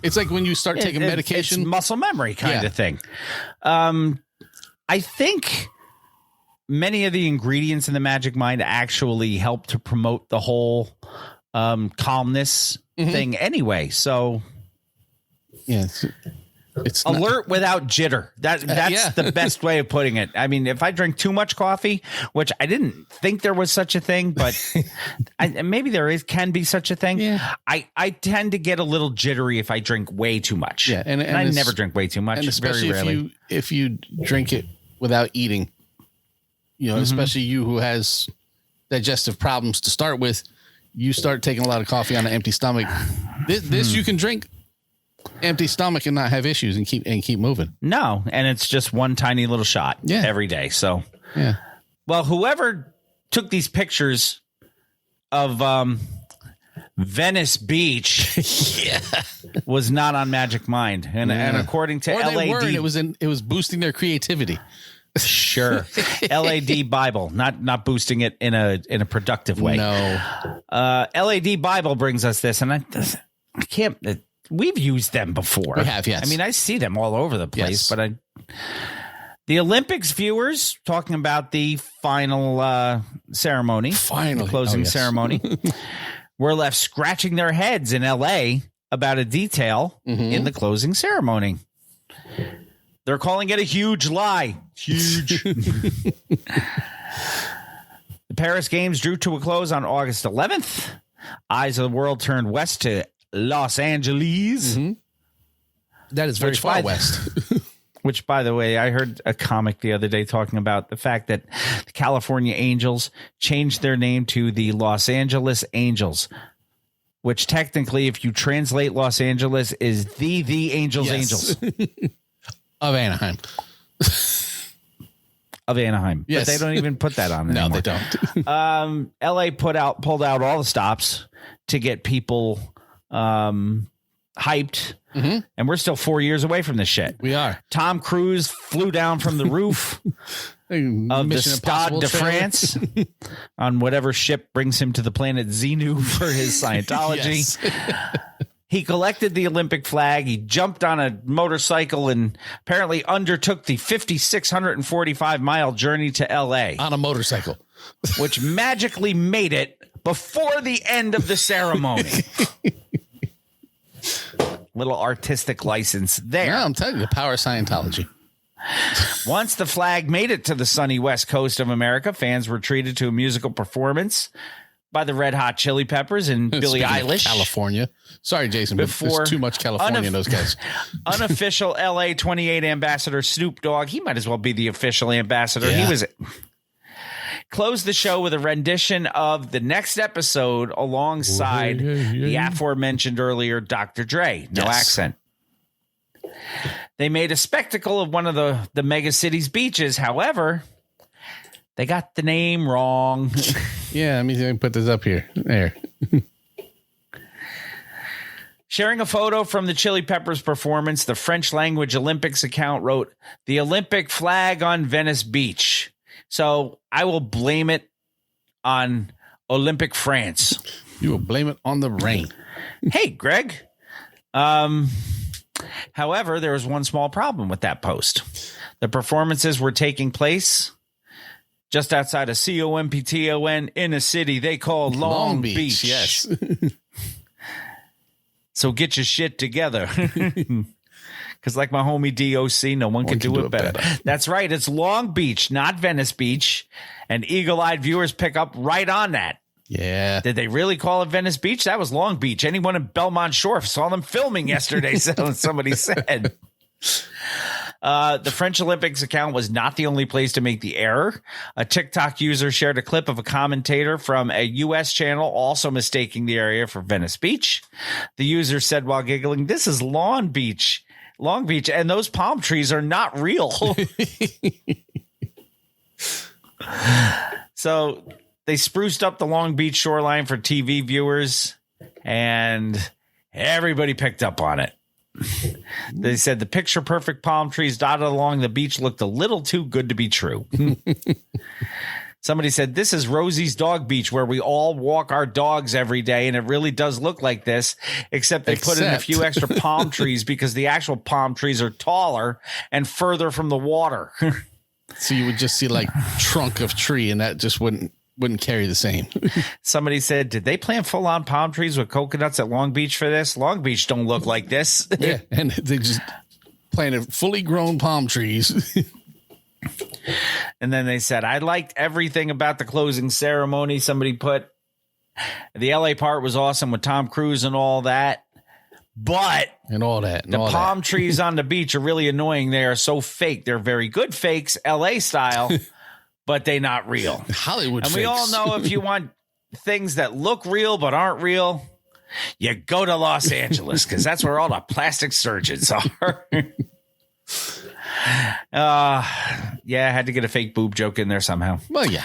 It's like when you start taking medication. It's muscle memory kind of thing. I think many of the ingredients in the Magic Mind actually help to promote the whole calmness thing anyway. So it's alert without jitter. That's the best way of putting it. I mean, if I drink too much coffee, which I didn't think there was such a thing, but maybe can be such a thing. Yeah. I tend to get a little jittery if I drink way too much. Yeah, and I never drink way too much. And especially very rarely. if you drink it without eating, especially you who has digestive problems to start with, you start taking a lot of coffee on an empty stomach. This you can drink empty stomach and not have issues and keep moving. No, and it's just one tiny little shot every day. So, yeah. Well, whoever took these pictures of Venice Beach was not on Magic Mind. And according to LAD, it was boosting their creativity. Sure. LAD Bible, not boosting it in a productive way. No. LAD Bible brings us this, and I can't. We've used them before. We have, yes. I mean, I see them all over the place, Yes. but the Olympics viewers talking about the final ceremony, the closing ceremony, were left scratching their heads in LA about a detail in the closing ceremony. They're calling it a huge lie. Huge. The Paris Games drew to a close on August 11th. Eyes of the world turned west to Los Angeles. That is very far west. Which, by the way, I heard a comic the other day talking about the fact that the California Angels changed their name to the Los Angeles Angels, which technically, if you translate Los Angeles, is the Angels Angels. Of Anaheim. Of Anaheim. Yes. But they don't even put that on anymore. No, they don't. LA pulled out all the stops to get people hyped. And we're still 4 years away from this shit. We are. Tom Cruise flew down from the roof of the Stade de France on whatever ship brings him to the planet Xenu for his Scientology. He collected the Olympic flag. He jumped on a motorcycle and apparently undertook the 5,645-mile journey to L.A. On a motorcycle. Which magically made it before the end of the ceremony. Little artistic license there. Yeah, I'm telling you, the power of Scientology. Once the flag made it to the sunny west coast of America, fans were treated to a musical performance by the Red Hot Chili Peppers and Billie Eilish. California. Sorry, Jason, but there's too much California in those guys. Unofficial LA 28 ambassador Snoop Dogg. He might as well be the official ambassador. Yeah. He was closed the show with a rendition of the next episode alongside the aforementioned earlier Dr. Dre. No accent. They made a spectacle of one of the mega city's beaches. However, they got the name wrong. Yeah, let me put this up here. There. Sharing a photo from the Chili Peppers performance, the French language Olympics account wrote, "The Olympic flag on Venice Beach." So I will blame it on Olympic France. You will blame it on the rain. Hey, Greg. However, there was one small problem with that post. The performances were taking place just outside of Compton in a city they call Long Beach. Yes. So get your shit together. Because like my homie DOC, no one can do it better. That's right. It's Long Beach, not Venice Beach. And eagle-eyed viewers pick up right on that. Yeah. Did they really call it Venice Beach? That was Long Beach. Anyone in Belmont Shore saw them filming yesterday, somebody said. The French Olympics account was not the only place to make the error. A TikTok user shared a clip of a commentator from a U.S. channel also mistaking the area for Venice Beach. The user said while giggling, "This is Long Beach, and those palm trees are not real." So they spruced up the Long Beach shoreline for TV viewers, and everybody picked up on it. They said the picture-perfect palm trees dotted along the beach looked a little too good to be true. Somebody said, "This is Rosie's Dog Beach, where we all walk our dogs every day, and it really does look like this, except they put in a few extra palm trees because the actual palm trees are taller and further from the water." So you would just see like trunk of tree, and that just wouldn't carry the same. Somebody said, "Did they plant full-on palm trees with coconuts at Long Beach for this? Long Beach don't look like this." Yeah, and they just planted fully grown palm trees. And then they said, "I liked everything about the closing ceremony." Somebody put, "The LA part was awesome with Tom Cruise and all that. But and all that. And the all palm that. trees on the beach are really annoying. They are so fake. They're very good fakes, LA style, but they not real." Hollywood And fakes. we all know if you want things that look real but aren't real, you go to Los Angeles because that's where all the plastic surgeons are. Yeah, I had to get a fake boob joke in there somehow. Well, yeah.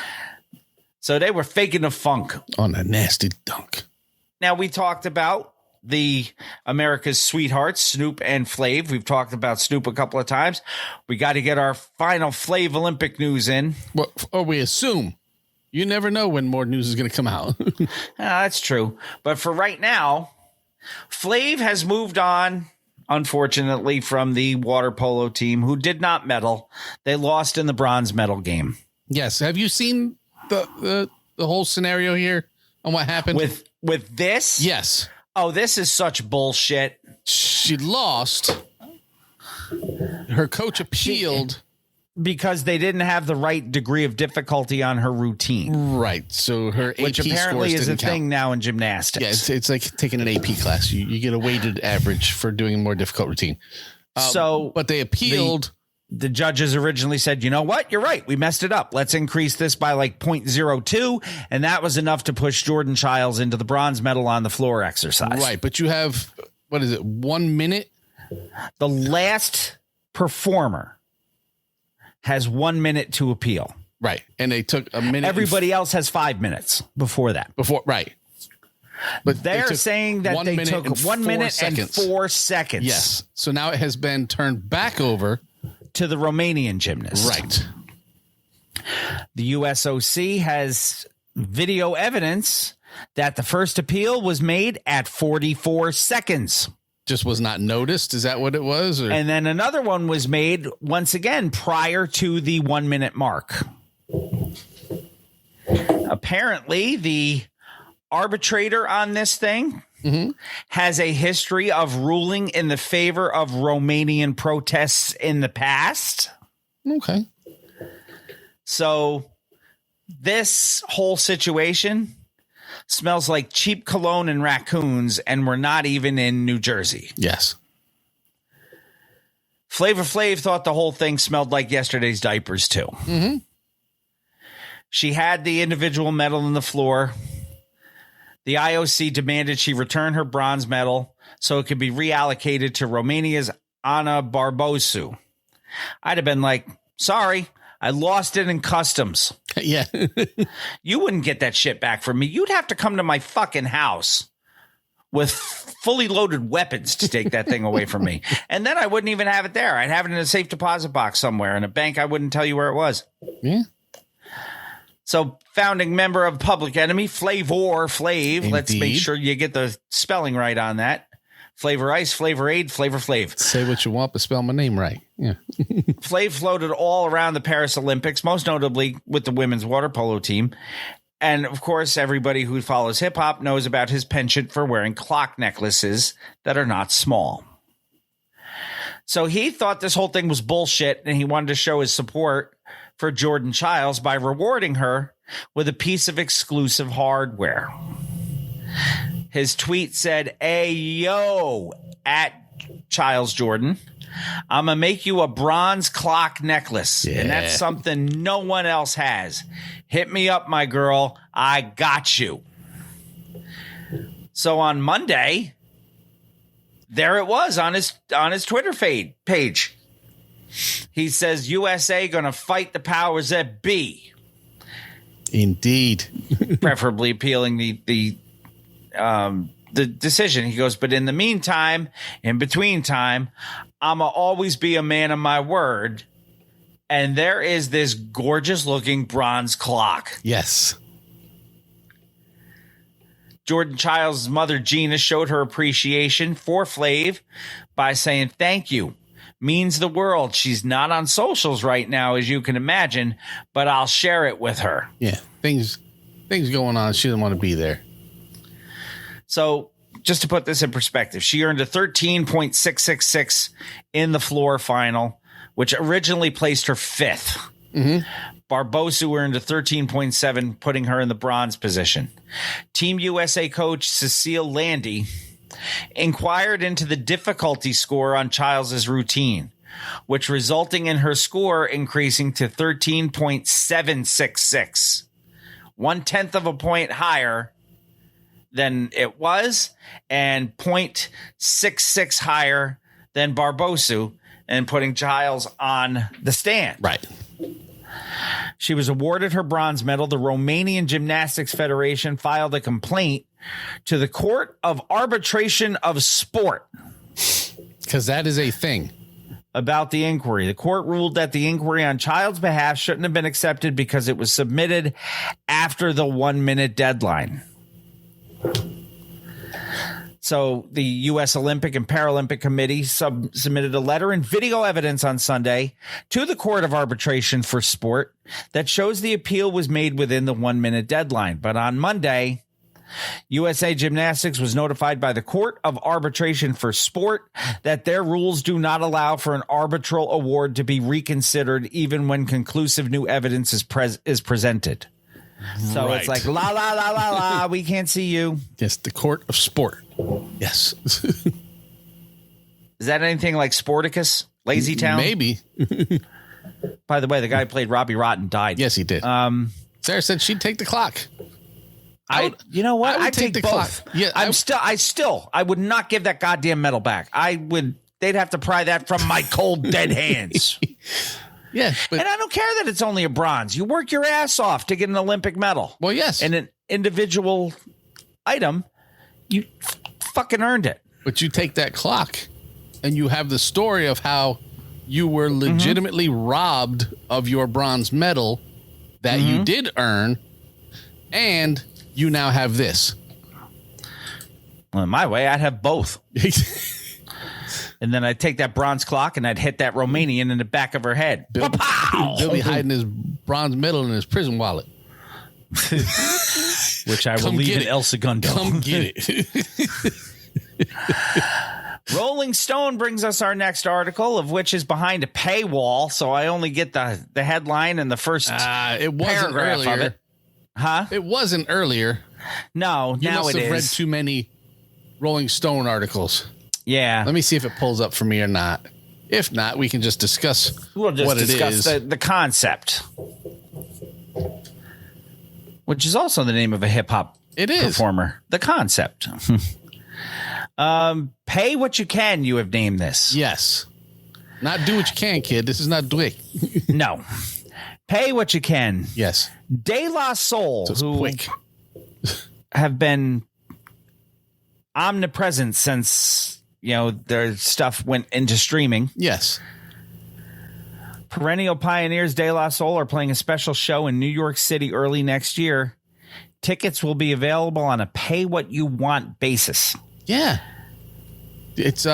So they were faking the funk. On a nasty dunk. Now, we talked about the America's Sweethearts, Snoop and Flav. We've talked about Snoop a couple of times. We got to get our final Flav Olympic news in. Well, or we assume. You never know when more news is going to come out. That's true. But for right now, Flav has moved on, unfortunately, from the water polo team, who did not medal. They lost in the bronze medal game. Yes. Have you seen the whole scenario here on what happened? With this? Yes. Oh, this is such bullshit. She lost. Her coach appealed. Because they didn't have the right degree of difficulty on her routine. Right. So her AP which apparently scores is a didn't count. thing now in gymnastics. Yeah, it's like taking an AP class. You get a weighted average for doing a more difficult routine. But they appealed. The judges originally said, you know what? You're right. We messed it up. Let's increase this by like 0.02. And that was enough to push Jordan Childs into the bronze medal on the floor exercise. Right. But you have, 1 minute? The last performer has 1 minute to appeal. Right. And they took a minute. Everybody else has 5 minutes before that. Right. But they're saying that they took 1 minute and 4 seconds. Yes. So now it has been turned back over to the Romanian gymnast. Right. The USOC has video evidence that the first appeal was made at 44 seconds. Just was not noticed. Is that what it was? Or? And then another one was made once again prior to the 1 minute mark. Apparently, the arbitrator on this thing has a history of ruling in the favor of Romanian protests in the past. Okay. So this whole situation smells like cheap cologne and raccoons, and we're not even in New Jersey. Yes. Flavor Flav thought the whole thing smelled like yesterday's diapers, too. Mm-hmm. She had the individual medal on the floor. The IOC demanded she return her bronze medal so it could be reallocated to Romania's Ana Barbosu. I'd have been like, sorry, I lost it in customs. Yeah. You wouldn't get that shit back from me. You'd have to come to my fucking house with fully loaded weapons to take that thing away from me. And then I wouldn't even have it there. I'd have it in a safe deposit box somewhere in a bank. I wouldn't tell you where it was. Yeah. So founding member of Public Enemy, Flavor Flav. Indeed. Let's make sure you get the spelling right on that. Flavor Ice, Flavor Aid, Flavor Flav. Say what you want, but spell my name right. Yeah. Flav floated all around the Paris Olympics, most notably with the women's water polo team. And, of course, everybody who follows hip-hop knows about his penchant for wearing clock necklaces that are not small. So he thought this whole thing was bullshit, and he wanted to show his support for Jordan Childs by rewarding her with a piece of exclusive hardware. His tweet said, "Hey, yo, at Childs Jordan, I'm going to make you a bronze clock necklace." Yeah. And that's something no one else has. Hit me up, my girl. I got you. So on Monday, there it was on his Twitter page. He says, USA going to fight the powers that be. Indeed. Preferably appealing the decision. He goes, but in the meantime, in between time, I'ma always be a man of my word. And there is this gorgeous looking bronze clock. Yes. Jordan Childs' mother, Gina, showed her appreciation for Flav by saying, "Thank you. Means the world." She's not on socials right now, as you can imagine, but I'll share it with her. Yeah. Things going on. She doesn't want to be there. So just to put this in perspective, she earned a 13.666 in the floor final, which originally placed her fifth. Mm-hmm. Barbosu earned a 13.7, putting her in the bronze position. Team USA coach Cecile Landy inquired into the difficulty score on Childs' routine, which resulting in her score increasing to 13.766, 1/10 of a point higher than it was and 0.66 higher than Barbosu, and putting Giles on the stand. Right. She was awarded her bronze medal. The Romanian Gymnastics Federation filed a complaint to the Court of Arbitration of Sport. Because that is a thing. About the inquiry. The court ruled that the inquiry on Child's behalf shouldn't have been accepted because it was submitted after the 1 minute deadline. So the U.S. Olympic and Paralympic Committee submitted a letter and video evidence on Sunday to the Court of Arbitration for Sport that shows the appeal was made within the 1 minute deadline. But on Monday, USA Gymnastics was notified by the Court of Arbitration for Sport that their rules do not allow for an arbitral award to be reconsidered even when conclusive new evidence is presented. So Right. it's like, la, la, la, la, la, we can't see you. Yes, the Court of Sport. Yes. Is that anything like Sporticus? Lazy Town? Maybe. By the way, the guy who played Robbie Rotten died. Yes, he did. Sarah said she'd take the clock. You know what? I would I'd take take the both. clock. Yeah, I would not give that goddamn medal back. They'd have to pry that from my cold, dead hands. Yeah. But, And I don't care that it's only a bronze. You work your ass off to get an Olympic medal. well, yes. And an individual item, you fucking earned it. But you take that clock and you have the story of how you were legitimately robbed of your bronze medal that you did earn, and you now have this. Well, in my way, I'd have both. And then I'd take that bronze clock and I'd hit that Romanian in the back of her head. Bill, Pow! Bill be hiding his bronze medal in his prison wallet. Which I will Come leave get in it. El Segundo. Come get it. Rolling Stone brings us our next article, of which is behind a paywall, so I only get the headline and the first It wasn't paragraph earlier. of it. Huh? It wasn't earlier. No, You now must it have read is. too many Rolling Stone articles. Yeah. Let me see if it pulls up for me or not. If not, we can just discuss We'll just what discuss it is. the concept, which is also the name of a hip-hop It is. performer. The concept. Pay what you can, you have named this. Yes. Not do what you can, kid. This is not Dwick. No. Pay what you can. Yes. De La Soul, So it's who quick. have been omnipresent since, their stuff went into streaming. Yes. Perennial pioneers De La Soul are playing a special show in New York City early next year. Tickets will be available on a pay-what-you-want basis. Yeah. It's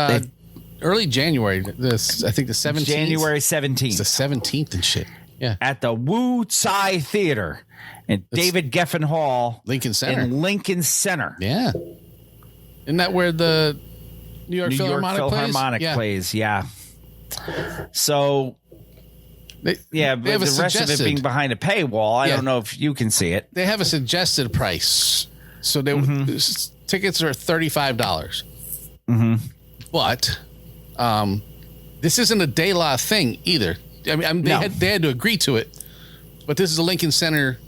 early January. I think the 17th. January It's 17th. the 17th and shit. Yeah. At the Wu Tsai Theater in David Geffen Hall. Lincoln Center. In Lincoln Center. Yeah. Isn't that where the New York Philharmonic plays? Yeah. So, They but have a the rest of it suggested- being behind a paywall, I Yeah. don't know if you can see it. They have a suggested price. So tickets are $35. But this isn't a De La thing either. I mean, No. they had to agree to it. But this is a Lincoln Center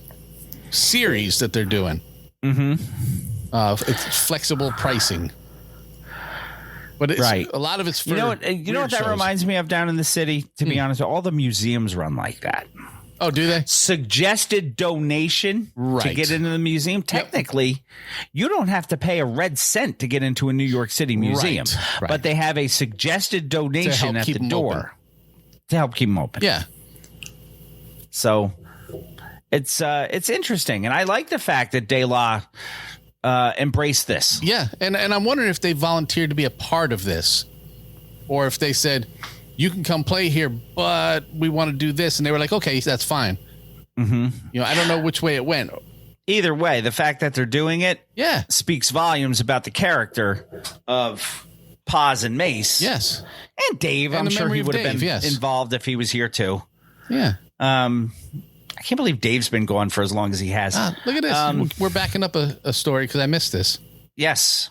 series that they're doing. It's flexible pricing. But it's, Right. a lot of it's for You know what weird that shows. reminds me of down in the city, to be honest? All the museums run like that. Oh, do they? Suggested donation to Right. get into the museum. Technically, you don't have to pay a red cent to get into a New York City museum, Right. but they have a suggested donation at keep the 'em door open. to help keep them open. Yeah. So it's interesting, and I like the fact that De La embraced this. Yeah, and I'm wondering if they volunteered to be a part of this, or if they said, "You can come play here, but we want to do this," and they were like, "Okay, that's fine." I don't know which way it went. Either way, the fact that they're doing it Yeah. speaks volumes about the character of Paz and Mace. Yes. And Dave. And I'm the sure memory he of would have Dave, been yes. involved if he was here too. Yeah. I can't believe Dave's been going for as long as he has. Look at this. We're backing up a story because I missed this. Yes.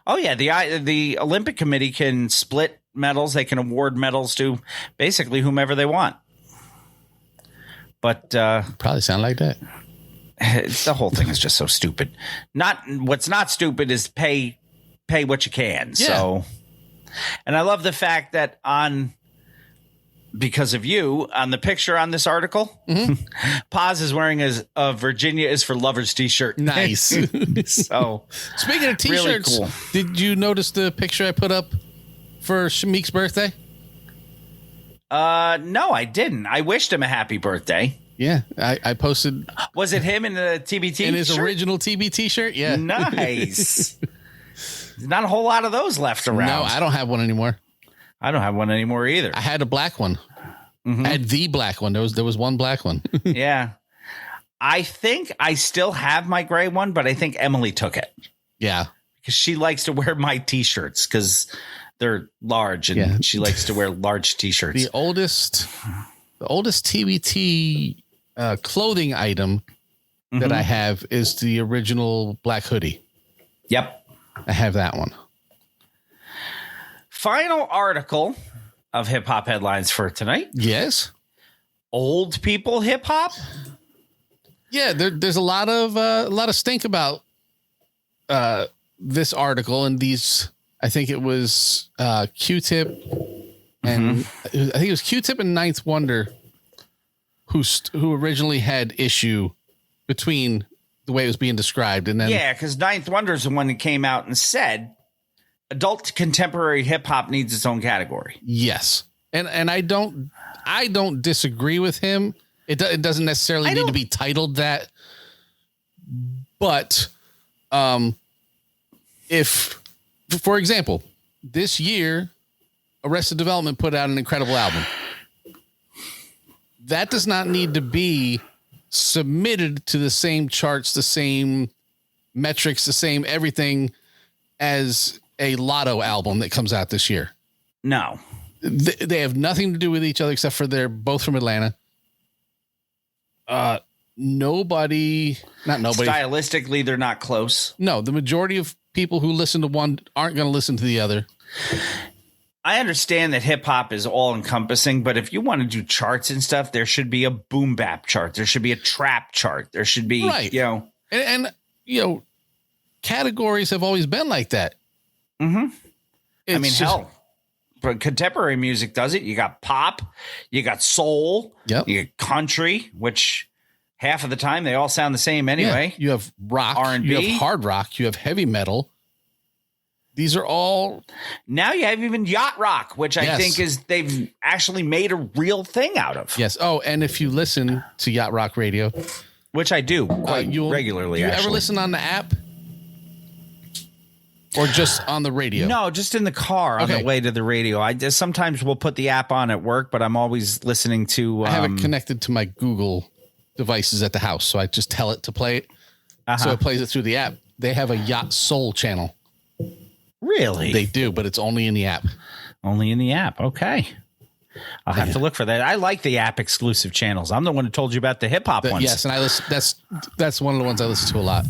Oh yeah. The Olympic Committee can split medals. They can award medals to basically whomever they want. But Probably sound like that. the whole thing is just so stupid. What's not stupid is pay what you can. Yeah. So, and I love the fact that because of you, on the picture on this article, Paz is wearing a Virginia is for Lovers t-shirt. Nice. So, speaking of t-shirts, really cool. Did you notice the picture I put up for Shamik's birthday? No, I didn't. I wished him a happy birthday. Yeah, I posted. Was it him in the TBT in his shirt? original TBT shirt? Yeah. Nice. Not a whole lot of those left around. No, I don't have one anymore. I don't have one anymore either. I had a black one. I had the black one. There was one black one. Yeah. I think I still have my gray one, but I think Emily took it. Yeah. Because she likes to wear my t-shirts because they're large and she likes to wear large t-shirts. The oldest TBT clothing item that I have is the original black hoodie. Yep. I have that one. Final article of hip hop headlines for tonight. Yes. Old people hip hop. Yeah, there's a lot of stink about this article and these. I think it was Q-Tip and I think it was Q-Tip and Ninth Wonder who originally had issue between the way it was being described, and then because Ninth Wonder is the one that came out and said adult contemporary hip hop needs its own category. Yes, and I don't disagree with him. It doesn't necessarily need to be titled that, but if, for example, this year Arrested Development put out an incredible album, that does not need to be submitted to the same charts, the same metrics, the same everything as a Lotto album that comes out this year. No, they have nothing to do with each other except for they're both from Atlanta. Nobody. Stylistically, they're not close. No, the majority of people who listen to one aren't going to listen to the other. I understand that hip hop is all encompassing, but if you want to do charts and stuff, there should be a boom bap chart. There should be a trap chart. There should be, and categories have always been like that. I mean, hell, but contemporary music does it. You got pop, you got soul, you got country, which half of the time they all sound the same anyway. Yeah. You have rock, R&B, you have hard rock, you have heavy metal. These are all. Now you have even yacht rock, which I think they've actually made a real thing out of. Yes. Oh, and if you listen to Yacht Rock Radio, which I do quite regularly. Do you ever listen on the app or just on the radio? No, just in the car on the way to the radio. I just sometimes we'll put the app on at work, but I'm always listening to. I have it connected to my Google devices at the house, so I just tell it to play it. So it plays it through the app. They have a Yacht Soul channel. Really? They do, but it's only in the app. Only in the app. Okay. I'll have to look for that. I like the app exclusive channels. I'm the one who told you about the hip hop ones. Yes, and I listen. That's one of the ones I listen to a lot.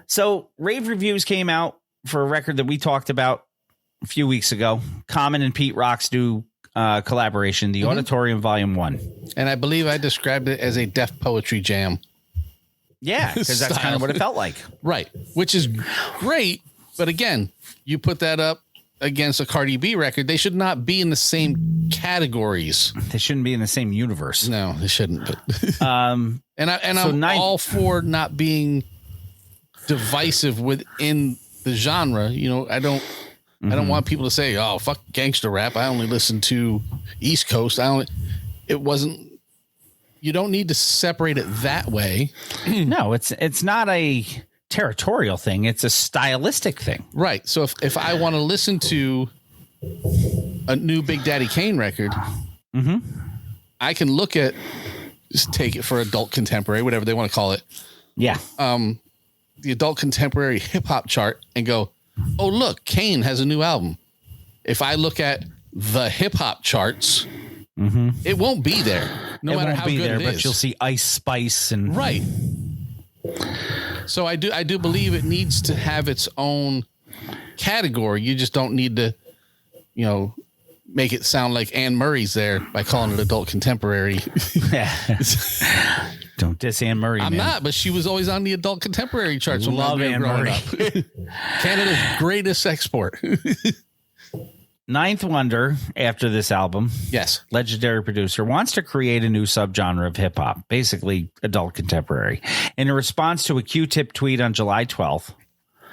So rave reviews came out for a record that we talked about a few weeks ago. Common and Pete Rock's new collaboration, the Auditorium Volume 1. And I believe I described it as a deaf poetry jam. Yeah, because that's kind of what it felt like. Right, which is great. But again, you put that up against a Cardi B record, they should not be in the same categories. They shouldn't be in the same universe. No, they shouldn't. But I'm all for not being divisive within the genre. I don't want people to say, "Oh, fuck gangster rap. I only listen to East Coast." It wasn't. You don't need to separate it that way. No, it's not a territorial thing. It's a stylistic thing. Right. So if I want to listen to a new Big Daddy Kane record, I can look at, just take it for adult contemporary, whatever they want to call it. Yeah. The adult contemporary hip hop chart and go, oh, look, Kane has a new album. If I look at the hip hop charts, it won't be there. No matter how good it is. But you'll see Ice Spice and right. So I do believe it needs to have its own category. You just don't need to, make it sound like Anne Murray's there by calling it adult contemporary. Don't diss Anne Murray. I'm not, but she was always on the adult contemporary charts. Love Anne Murray. Canada's greatest export. Ninth Wonder, after this album, Yes. legendary producer, wants to create a new subgenre of hip hop, basically adult contemporary. In a response to a Q-Tip tweet on July 12th,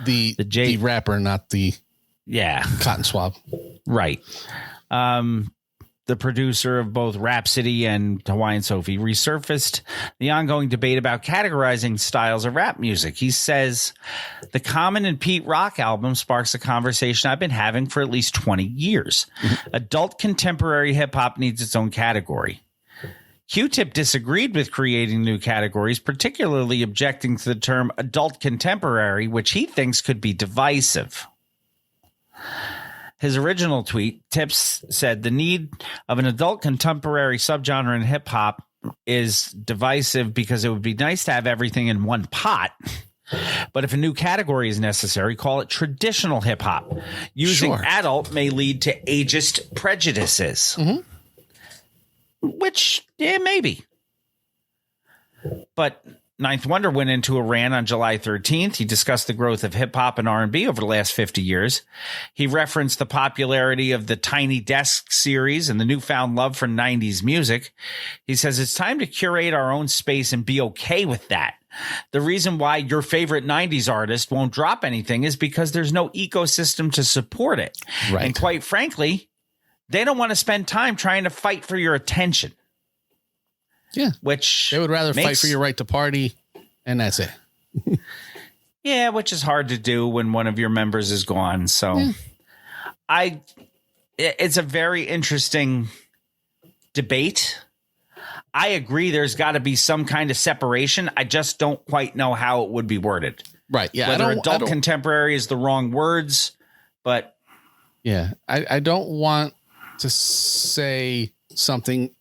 The rapper, not the cotton swab. Right. The producer of both Rhapsody and Hawaiian Sophie resurfaced the ongoing debate about categorizing styles of rap music. He says, the Common and Pete Rock album sparks a conversation I've been having for at least 20 years. Adult contemporary hip hop needs its own category. Q-Tip disagreed with creating new categories, particularly objecting to the term adult contemporary, which he thinks could be divisive. His original tweet, Tips said, the need of an adult contemporary subgenre in hip hop is divisive because it would be nice to have everything in one pot. But if a new category is necessary, call it traditional hip hop. Using adult may lead to ageist prejudices. Which, maybe. But Ninth Wonder went into a rant on July 13th. He discussed the growth of hip hop and R&B over the last 50 years. He referenced the popularity of the Tiny Desk series and the newfound love for 90s music. He says it's time to curate our own space and be okay with that. The reason why your favorite 90s artist won't drop anything is because there's no ecosystem to support it. Right. And quite frankly, they don't want to spend time trying to fight for your attention. Yeah. Which they would rather fight for your right to party, and that's it. Yeah, which is hard to do when one of your members is gone. So it's a very interesting debate. I agree there's got to be some kind of separation. I just don't quite know how it would be worded. Right. Yeah. Whether adult contemporary is the wrong words, but yeah, I don't want to say something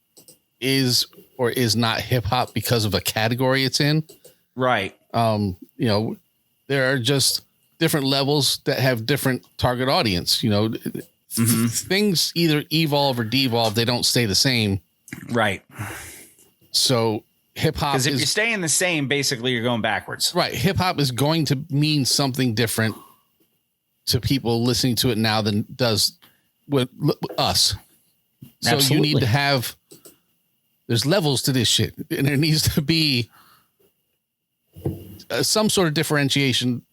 is or is not hip hop because of a category it's in. Right. There are just different levels that have different target audience. Things either evolve or devolve. They don't stay the same. Right. So hip hop, because if you're staying the same, basically you're going backwards. Right. Hip hop is going to mean something different to people listening to it now than does with us. So Absolutely. You need to have, there's levels to this shit, and there needs to be some sort of differentiation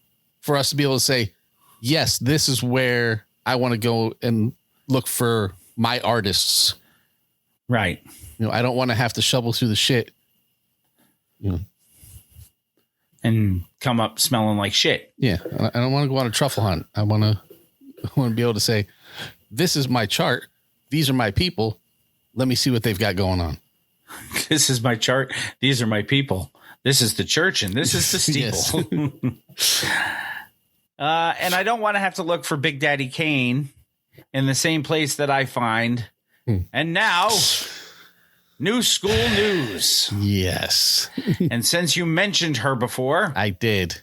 for us to be able to say, yes, this is where I want to go and look for my artists. Right. I don't want to have to shovel through the shit. And come up smelling like shit. Yeah. I don't want to go on a truffle hunt. I want to be able to say, this is my chart. These are my people. Let me see what they've got going on. This is my chart. These are my people. This is the church and this is the steeple. And I don't want to have to look for Big Daddy Kane in the same place that I find. And now, new school news. Yes. And since you mentioned her before, I did.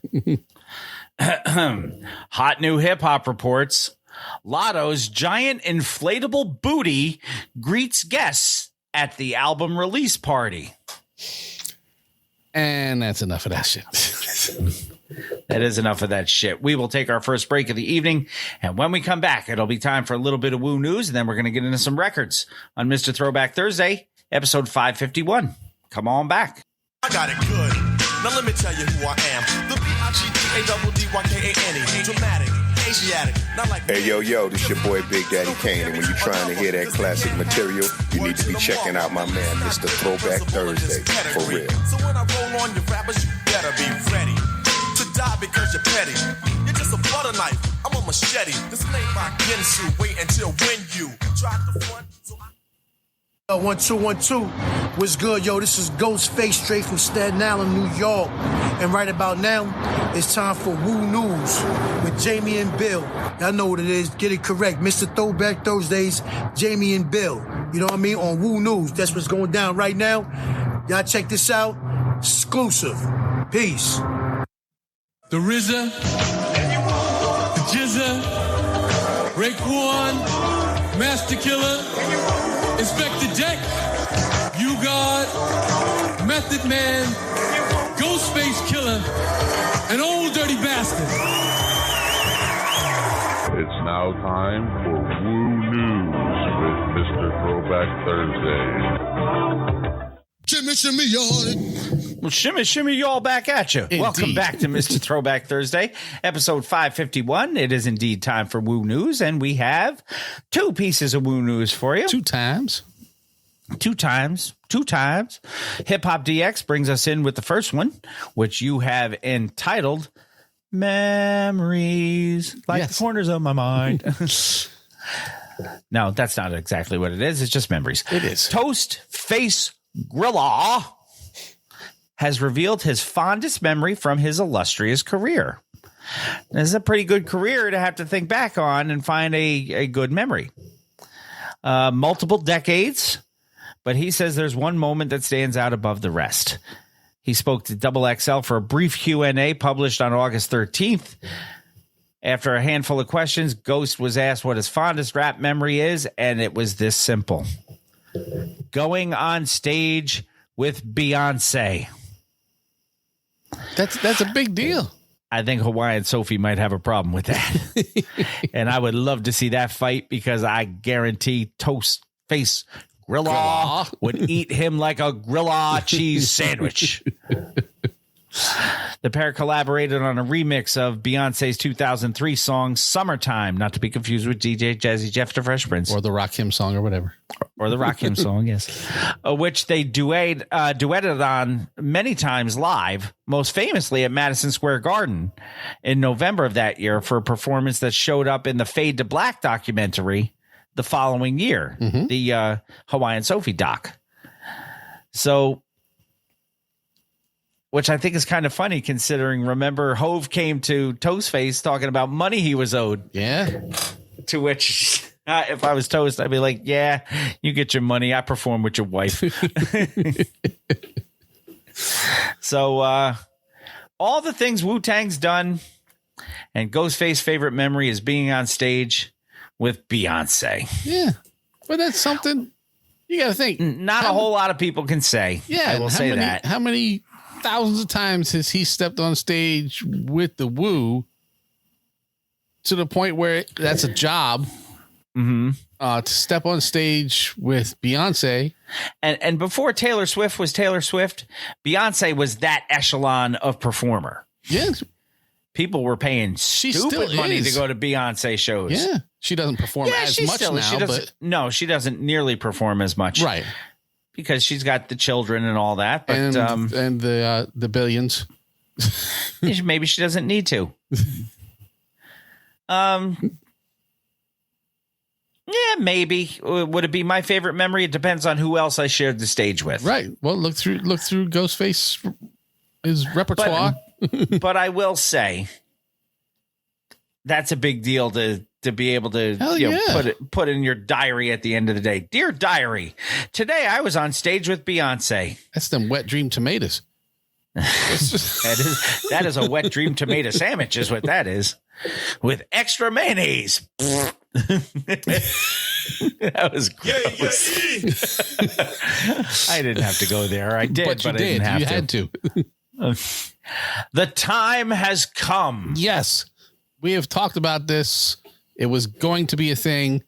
Hot new hip hop reports. Lotto's giant inflatable booty greets guests at the album release party. And that's enough of that shit. That is enough of that shit. We will take our first break of the evening. And when we come back, it'll be time for a little bit of woo news. And then we're going to get into some records on Mr. Throwback Thursday, episode 551. Come on back. I got it good. Now let me tell you who I am. The B-I-G-D-A-double-D-Y-K-A-N-E. Dramatic, Asiatic, not like... Hey, yo, this your boy Big Daddy Kane, and when you're trying to hear that classic material, you need to be checking out my man, Mr. Throwback Thursday, for real. So when I roll on your rappers, you better be ready to die because you're petty. You're just a butter knife, I'm a machete. This ain't my Gensu, wait until when you try to front... 1 2 1 2. What's good, yo? This is Ghostface straight from Staten Island, New York. And right about now, it's time for Woo News with Jamie and Bill. Y'all know what it is. Get it correct. Mr. Throwback Thursdays, Jamie and Bill. You know what I mean? On Woo News. That's what's going down right now. Y'all check this out. Exclusive. Peace. The RZA, the Jizza, Raekwon, Master Killer, Inspector Deck, You God, Method Man, Ghostface Killer, and Old Dirty Bastard. It's now time for Woo News with Mr. Throwback Thursday. Shimmy, shimmy, y'all. Well, shimmy, y'all back at you. Indeed. Welcome back to Mr. Throwback Thursday, episode 551. It is indeed time for Woo News, and we have two pieces of Woo News for you. Two times. Hip Hop DX brings us in with the first one, which you have entitled Memories, like the corners of my mind. No, that's not exactly what it is. It's just memories. It is. Toast Face Grilla has revealed his fondest memory from his illustrious career. This is a pretty good career to have to think back on and find a good memory. Multiple decades, but he says there's one moment that stands out above the rest. He spoke to Double XL for a brief Q&A published on August 13th. After a handful of questions, Ghost was asked what his fondest rap memory is, and it was this simple. Going on stage with Beyonce. That's a big deal. I think Hawaiian Sophie might have a problem with that. And I would love to see that fight because I guarantee Toast Face Grilla would eat him like a Grilla cheese sandwich. The pair collaborated on a remix of Beyonce's 2003 song Summertime, not to be confused with DJ Jazzy Jeff the Fresh Prince. Or the Rock Him song or whatever. Or the Rock Him song, yes. Which they duetted on many times live, most famously at Madison Square Garden in November of that year for a performance that showed up in the Fade to Black documentary the following year, the Hawaiian Sophie doc. So, which I think is kind of funny considering, remember, Hove came to Toastface talking about money he was owed. Yeah. To which, if I was Toast, I'd be like, yeah, you get your money. I perform with your wife. So, all the things Wu-Tang's done, and Ghostface's favorite memory is being on stage with Beyonce. Yeah. But that's something you got to think. Not a whole lot of people can say. Yeah. I will say that. How many thousands of times has he stepped on stage with the Woo to the point where that's a job to step on stage with Beyonce? And before Taylor Swift was Taylor Swift, Beyonce was that echelon of performer. Yes. People were paying stupid money to go to Beyonce shows. Yeah. She doesn't perform as much now, but no, she doesn't nearly perform as much. Right. Because she's got the children and all that. But, and the billions. Maybe she doesn't need to. Yeah, maybe. Would it be my favorite memory? It depends on who else I shared the stage with. Right. Well, look through Ghostface, his repertoire. But I will say that's a big deal to be able to put in your diary at the end of the day. Dear diary, today I was on stage with Beyonce. That's them wet dream tomatoes. That is a wet dream tomato sandwich is what that is, with extra mayonnaise. That was gross. I didn't have to go there. I did, but I didn't have to. You had to. The time has come. Yes. We have talked about this. It was going to be a thing.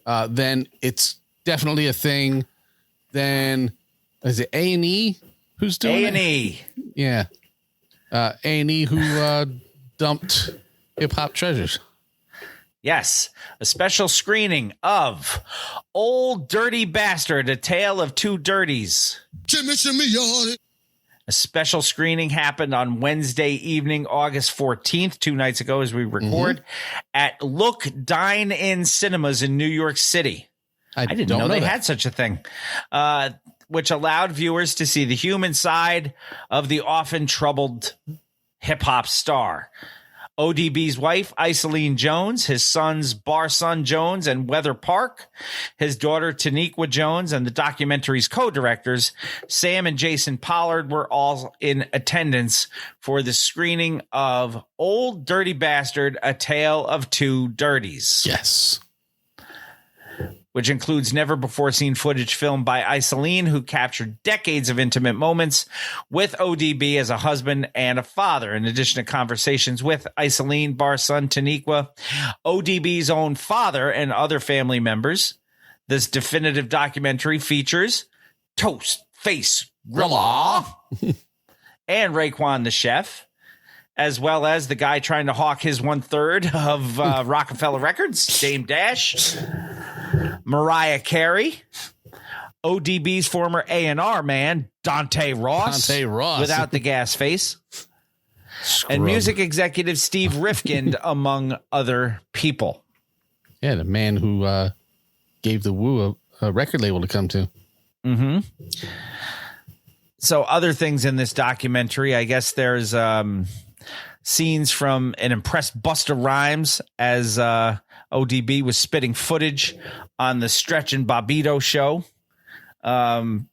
Then it's definitely a thing. Then is it A&E who's doing A&E? Yeah. A&E who dumped Hip Hop Treasures. Yes, a special screening of Old Dirty Bastard, A Tale of Two Dirties. A special screening happened on Wednesday evening, August 14th, 2 nights ago as we record, at Look Dine In Cinemas in New York City. I didn't know they had such a thing, which allowed viewers to see the human side of the often troubled hip-hop star. ODB's wife, Isoline Jones, his sons, Barson Jones and Weather Park, his daughter, Taniqua Jones, and the documentary's co-directors, Sam and Jason Pollard, were all in attendance for the screening of Old Dirty Bastard, A Tale of Two Dirties. Yes. which includes never-before-seen footage filmed by Isoline, who captured decades of intimate moments with ODB as a husband and a father, in addition to conversations with Isoline, Bar's son, Taniqua, ODB's own father, and other family members. This definitive documentary features Toast Face Rilla and Raekwon the Chef, as well as the guy trying to hawk his 1/3 of Rockefeller Records, Dame Dash, Mariah Carey, ODB's former A&R man, Dante Ross, without the gas face, and music executive Steve Rifkind, among other people. Yeah, the man who gave the Woo a record label to come to. Mm-hmm. So other things in this documentary, I guess there's scenes from an impressed Busta Rhymes as ODB was spitting footage on the Stretch and Bobbito show. And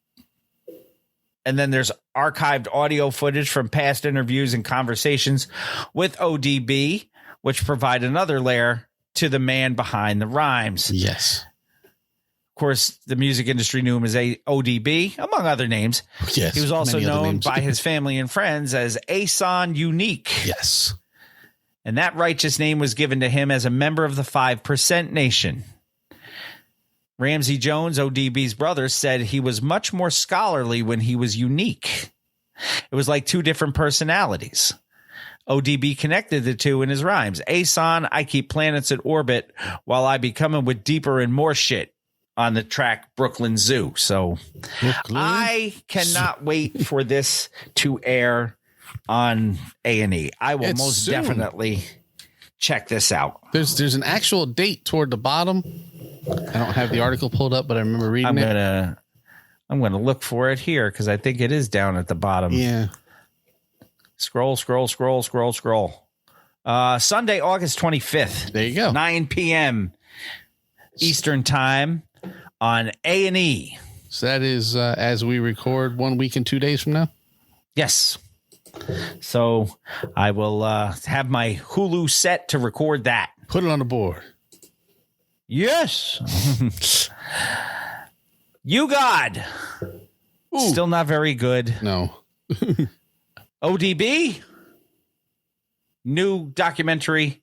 then there's archived audio footage from past interviews and conversations with ODB, which provide another layer to the man behind the rhymes. Yes. Of course, the music industry knew him as ODB, among other names. Yes. He was also known by his family and friends as Ason Unique. Yes. And that righteous name was given to him as a member of the 5% Nation. Ramsey Jones, ODB's brother, said he was much more scholarly when he was unique. It was like two different personalities. ODB connected the two in his rhymes. Ason, I keep planets in orbit while I be coming with deeper and more shit on the track Brooklyn Zoo. So I cannot wait for this to air on A&E. I will most definitely check this out. There's an actual date toward the bottom. I don't have the article pulled up, but I remember reading it. I'm gonna look for it here because I think it is down at the bottom. Yeah. Scroll. Sunday, August 25th. There you go. 9 p.m. Eastern time on A&E. So that is as we record 1 week and 2 days from now? Yes. So I will have my Hulu set to record that. Put it on the board. Yes. You God. Ooh. Still not very good. No. ODB. New documentary.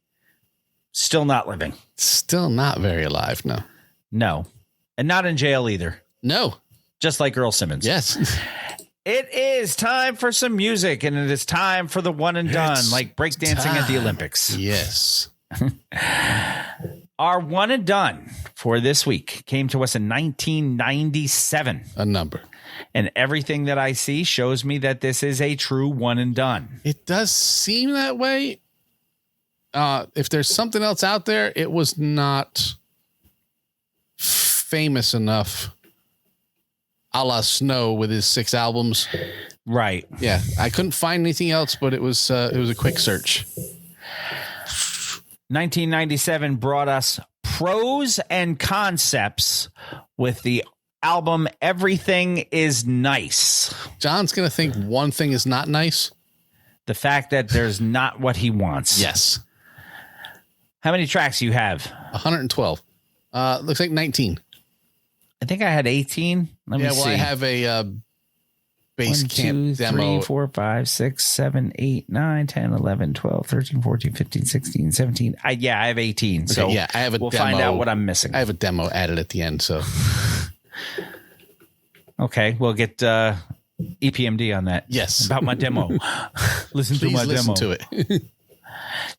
Still not living. Still not very alive. No. No. And not in jail either. No. Just like Earl Simmons. Yes. It is time for some music, and it is time for the one and done, like breakdancing at the Olympics. Yes. Our one and done for this week came to us in 1997. A number. And everything that I see shows me that this is a true one and done. It does seem that way. If there's something else out there, it was not famous enough, a la Snow with his 6 albums. Right. Yeah. I couldn't find anything else, but it was a quick search. 1997 brought us Pros and Concepts with the album Everything Is Nice. John's going to think one thing is not nice. The fact that there's not what he wants. Yes. How many tracks do you have? 112. Looks like 19. I think I had 18. Let me see. I have a base 1, camp 2, demo. 3, 4, 5, 6, 7, 8, 9, 10, 11, 12, 13, 14, 15, 16, 17. I have 18. Okay, so yeah, I have a we'll demo. find out what I'm missing. I have a demo added at the end. So, okay, we'll get EPMD on that. Yes. About my demo. Listen to my listen demo. to it.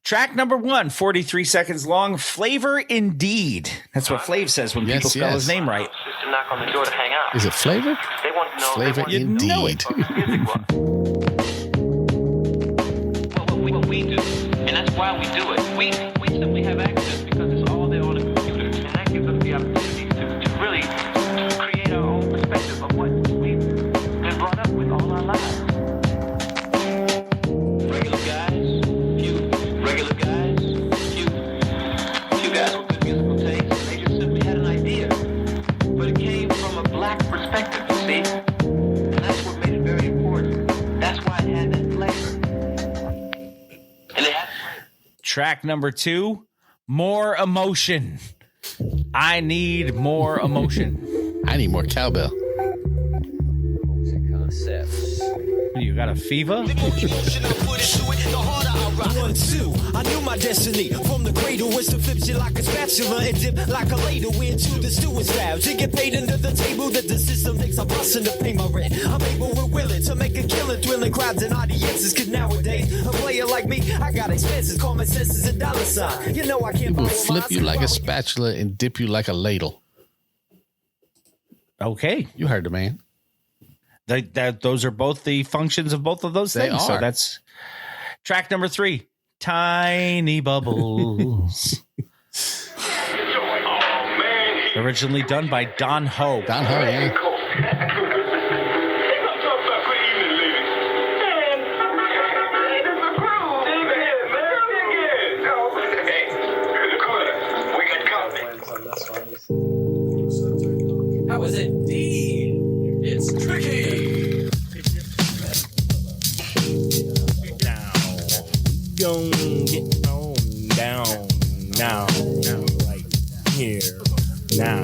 Track number 1, 43 seconds long. Flavor Indeed. That's what Flav says when people spell his name right. Just to knock on the door to hang out. Is it Flavor? They want to know. Flavor Indeed. What we do, and that's why we do it. We simply have access because it's all there on the computer, and that gives us the opportunity to really create our own perspective of what we've been brought up with all our lives. Regular guys, few guys with good musical taste. They just simply had an idea, but it came from a black perspective. You see, and that's what made it very important. That's why it had that flavor. And it had Track number 2, More Emotion. I need more emotion. I need more cowbell. Concepts. You got a fever? 1, 2. I knew my destiny from the cradle was to flip shit like a spatula and dip like a ladle into the steward's fab to get paid under the table that the system thinks I'm busting to pay my rent. I'm able with willing to make a killing, thrilling crowds and audiences. Cause nowadays a player like me, I got expenses, common sense is a dollar sign. You know I can't. People flip you like a spatula and dip you like a ladle. Okay, you heard the man. Those are both the functions of both of those things. They are. So that's track number 3. Tiny Bubbles. Originally done by Don Ho. Don Ho, yeah. How is it? It's tricky. Now, gon' get on down now, right here now.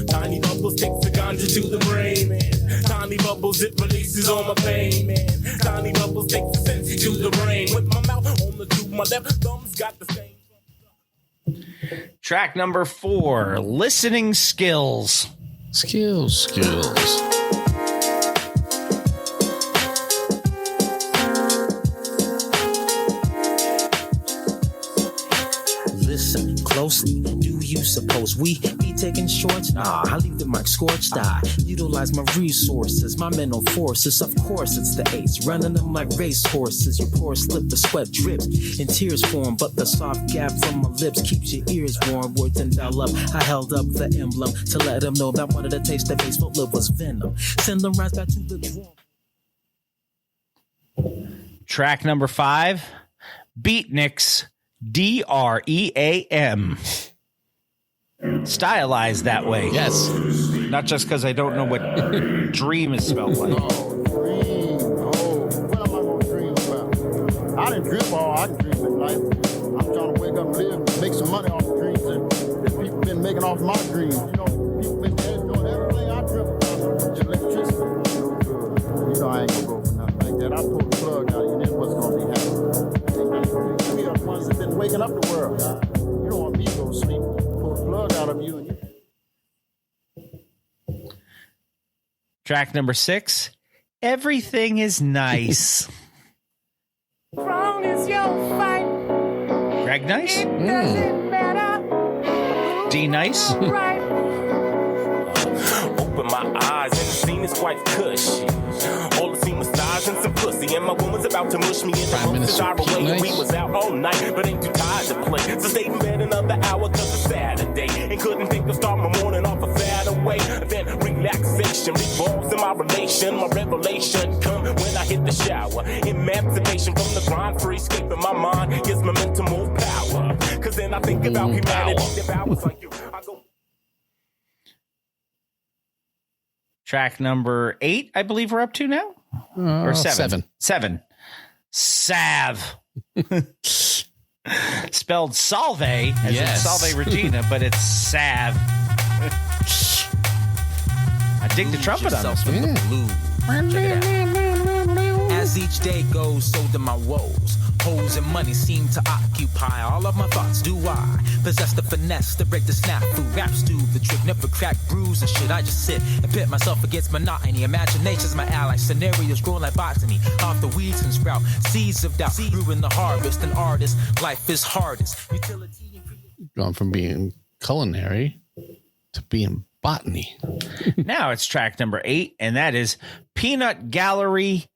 Tiny bubbles takes the ganja to the brain, man. Tiny bubbles, it releases all my pain, man. Tiny bubbles takes the sense to the brain. With my mouth on the tube, my left thumb's got the same. Track number 4, listening skills. Skills. Listen closely. Do you suppose we be taking shorts? Nah, I leave the mic scorched. I utilize my resources, my mental forces. Of course, it's the ace, running them like race horses. Your pores slip, the sweat drips, and tears form. But the soft gap from my lips keeps your ears warm. Words envelop. I held up the emblem to let them know that one of the taste that Facebook love was venom. Send them right back to the drum. Track number 5, Beatniks. DREAM. Stylized that way. Yes. Not just because I don't know what dream is spelled like. Oh, dream. Oh, what am I going to dream about? I didn't dream all I can dream in life. I'm trying to wake up and live, make some money off the dreams, and people been making off my dreams. You know, people been doing everything I dream about. Just electricity. No good. You know I ain't going to go for nothing like that. I pull the plug out, and then what's going to be happening? We are the ones that been waking up the world. You don't want me to go to sleep. Pull the plug out of you. Track number 6, Everything is Nice. Wrong is your fight. Greg Nice? It doesn't matter. D Nice? Right. Open my eyes and the scene is quite cushy. All the scene was thighs and some pussy, and my woman's about to mush me in the most away. And we was out all night, but ain't too tired to play. So stayed in bed another hour 'cause it's Saturday, and couldn't think of start my morning off a fatter way. Then relaxation revolves in my relation. My revelation come when I hit the shower. Emancipation from the grind, free escaping my mind gives my mental more power. 'Cause then I think about humanity devours like you. I go. Track number 8, I believe we're up to now? Or 7? 7. Salve. Spelled Salve, as in Salve Regina, but it's Salve. I dig the trumpet on this one. Check it out. As each day goes, so do my woes. Hoes and money seem to occupy all of my thoughts. Do I possess the finesse to break the snafu? Raps do the trick, never crack, bruise and shit. I just sit and pit myself against monotony. Imagination's my ally. Scenarios grow like botany. Off the weeds can sprout seeds of doubt. Ruin the harvest. An artist, life is hardest. Going from being culinary to being botany. Now it's track number 8, and that is Peanut Gallery.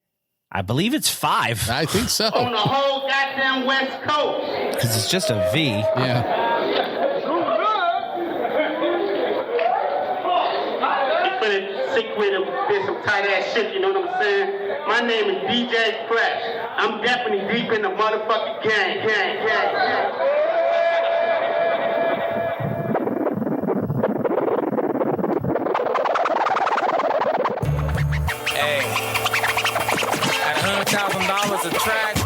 I believe it's 5. I think so. On the whole goddamn West Coast. Because it's just a V. Yeah. Sick with him, did some tight ass shit, you know what I'm saying? My name is DJ Fresh. I'm definitely deep in the motherfucking gang. Hey, at $100,000 a track,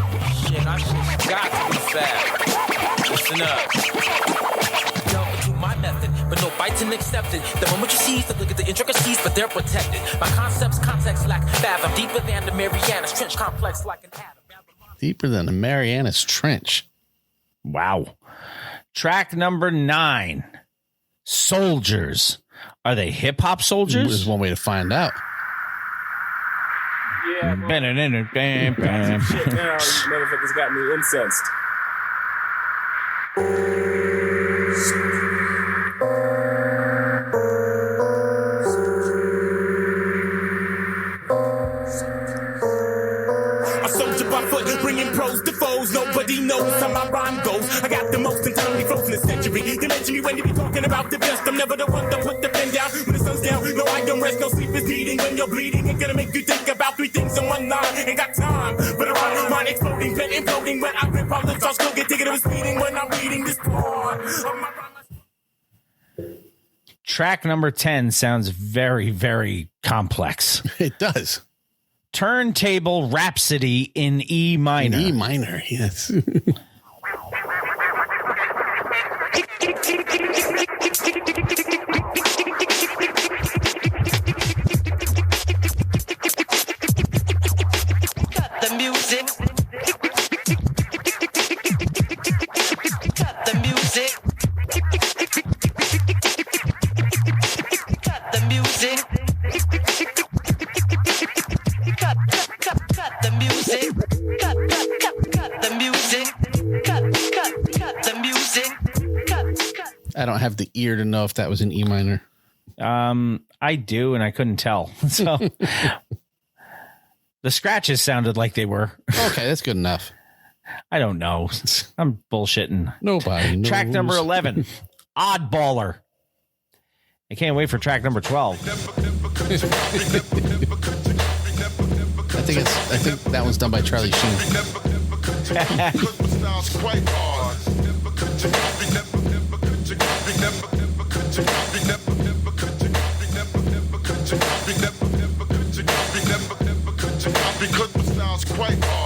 shit, I shit's got to be fast. Listen up. Delve into my method, but rights and accepted. The moment you seize, look at the intricacies, but they're protected. My concepts, context lack fathom, deeper than the Marianas Trench, complex like an atom. Deeper than the Marianas Trench. Wow. Track number 9. Soldiers. Are they hip hop soldiers? There's one way to find out. Yeah, bam, bam. Shit now, these motherfuckers got me incensed. A soldier by foot, bringing pros to foes. Nobody knows how my rhyme goes. I got the most internally frozen in the century. You mention me when you be talking about the best. I'm never the one to put the pen down when the sun's down. No, I don't rest. No sleep is needing when you're bleeding. It's gonna make you think about 3 things in one line. Ain't got time for the rhyme. Mind exploding, pen imploding. When I rip out the charge, go get ticket of a speeding when I'm reading this part of my rhyme. Track number 10 sounds very, very complex. It does. Turntable Rhapsody in E minor. In E minor, yes. The music. The music. The music. Cut the music. Cut the music. Cut the music. I don't have the ear to know if that was an E minor. I do, and I couldn't tell. So the scratches sounded like they were. Okay, that's good enough. I don't know. I'm bullshitting. Nobody knows. Track number 11, Oddballer. I can't wait for track number 12. I think that one's done by Charlie Sheen.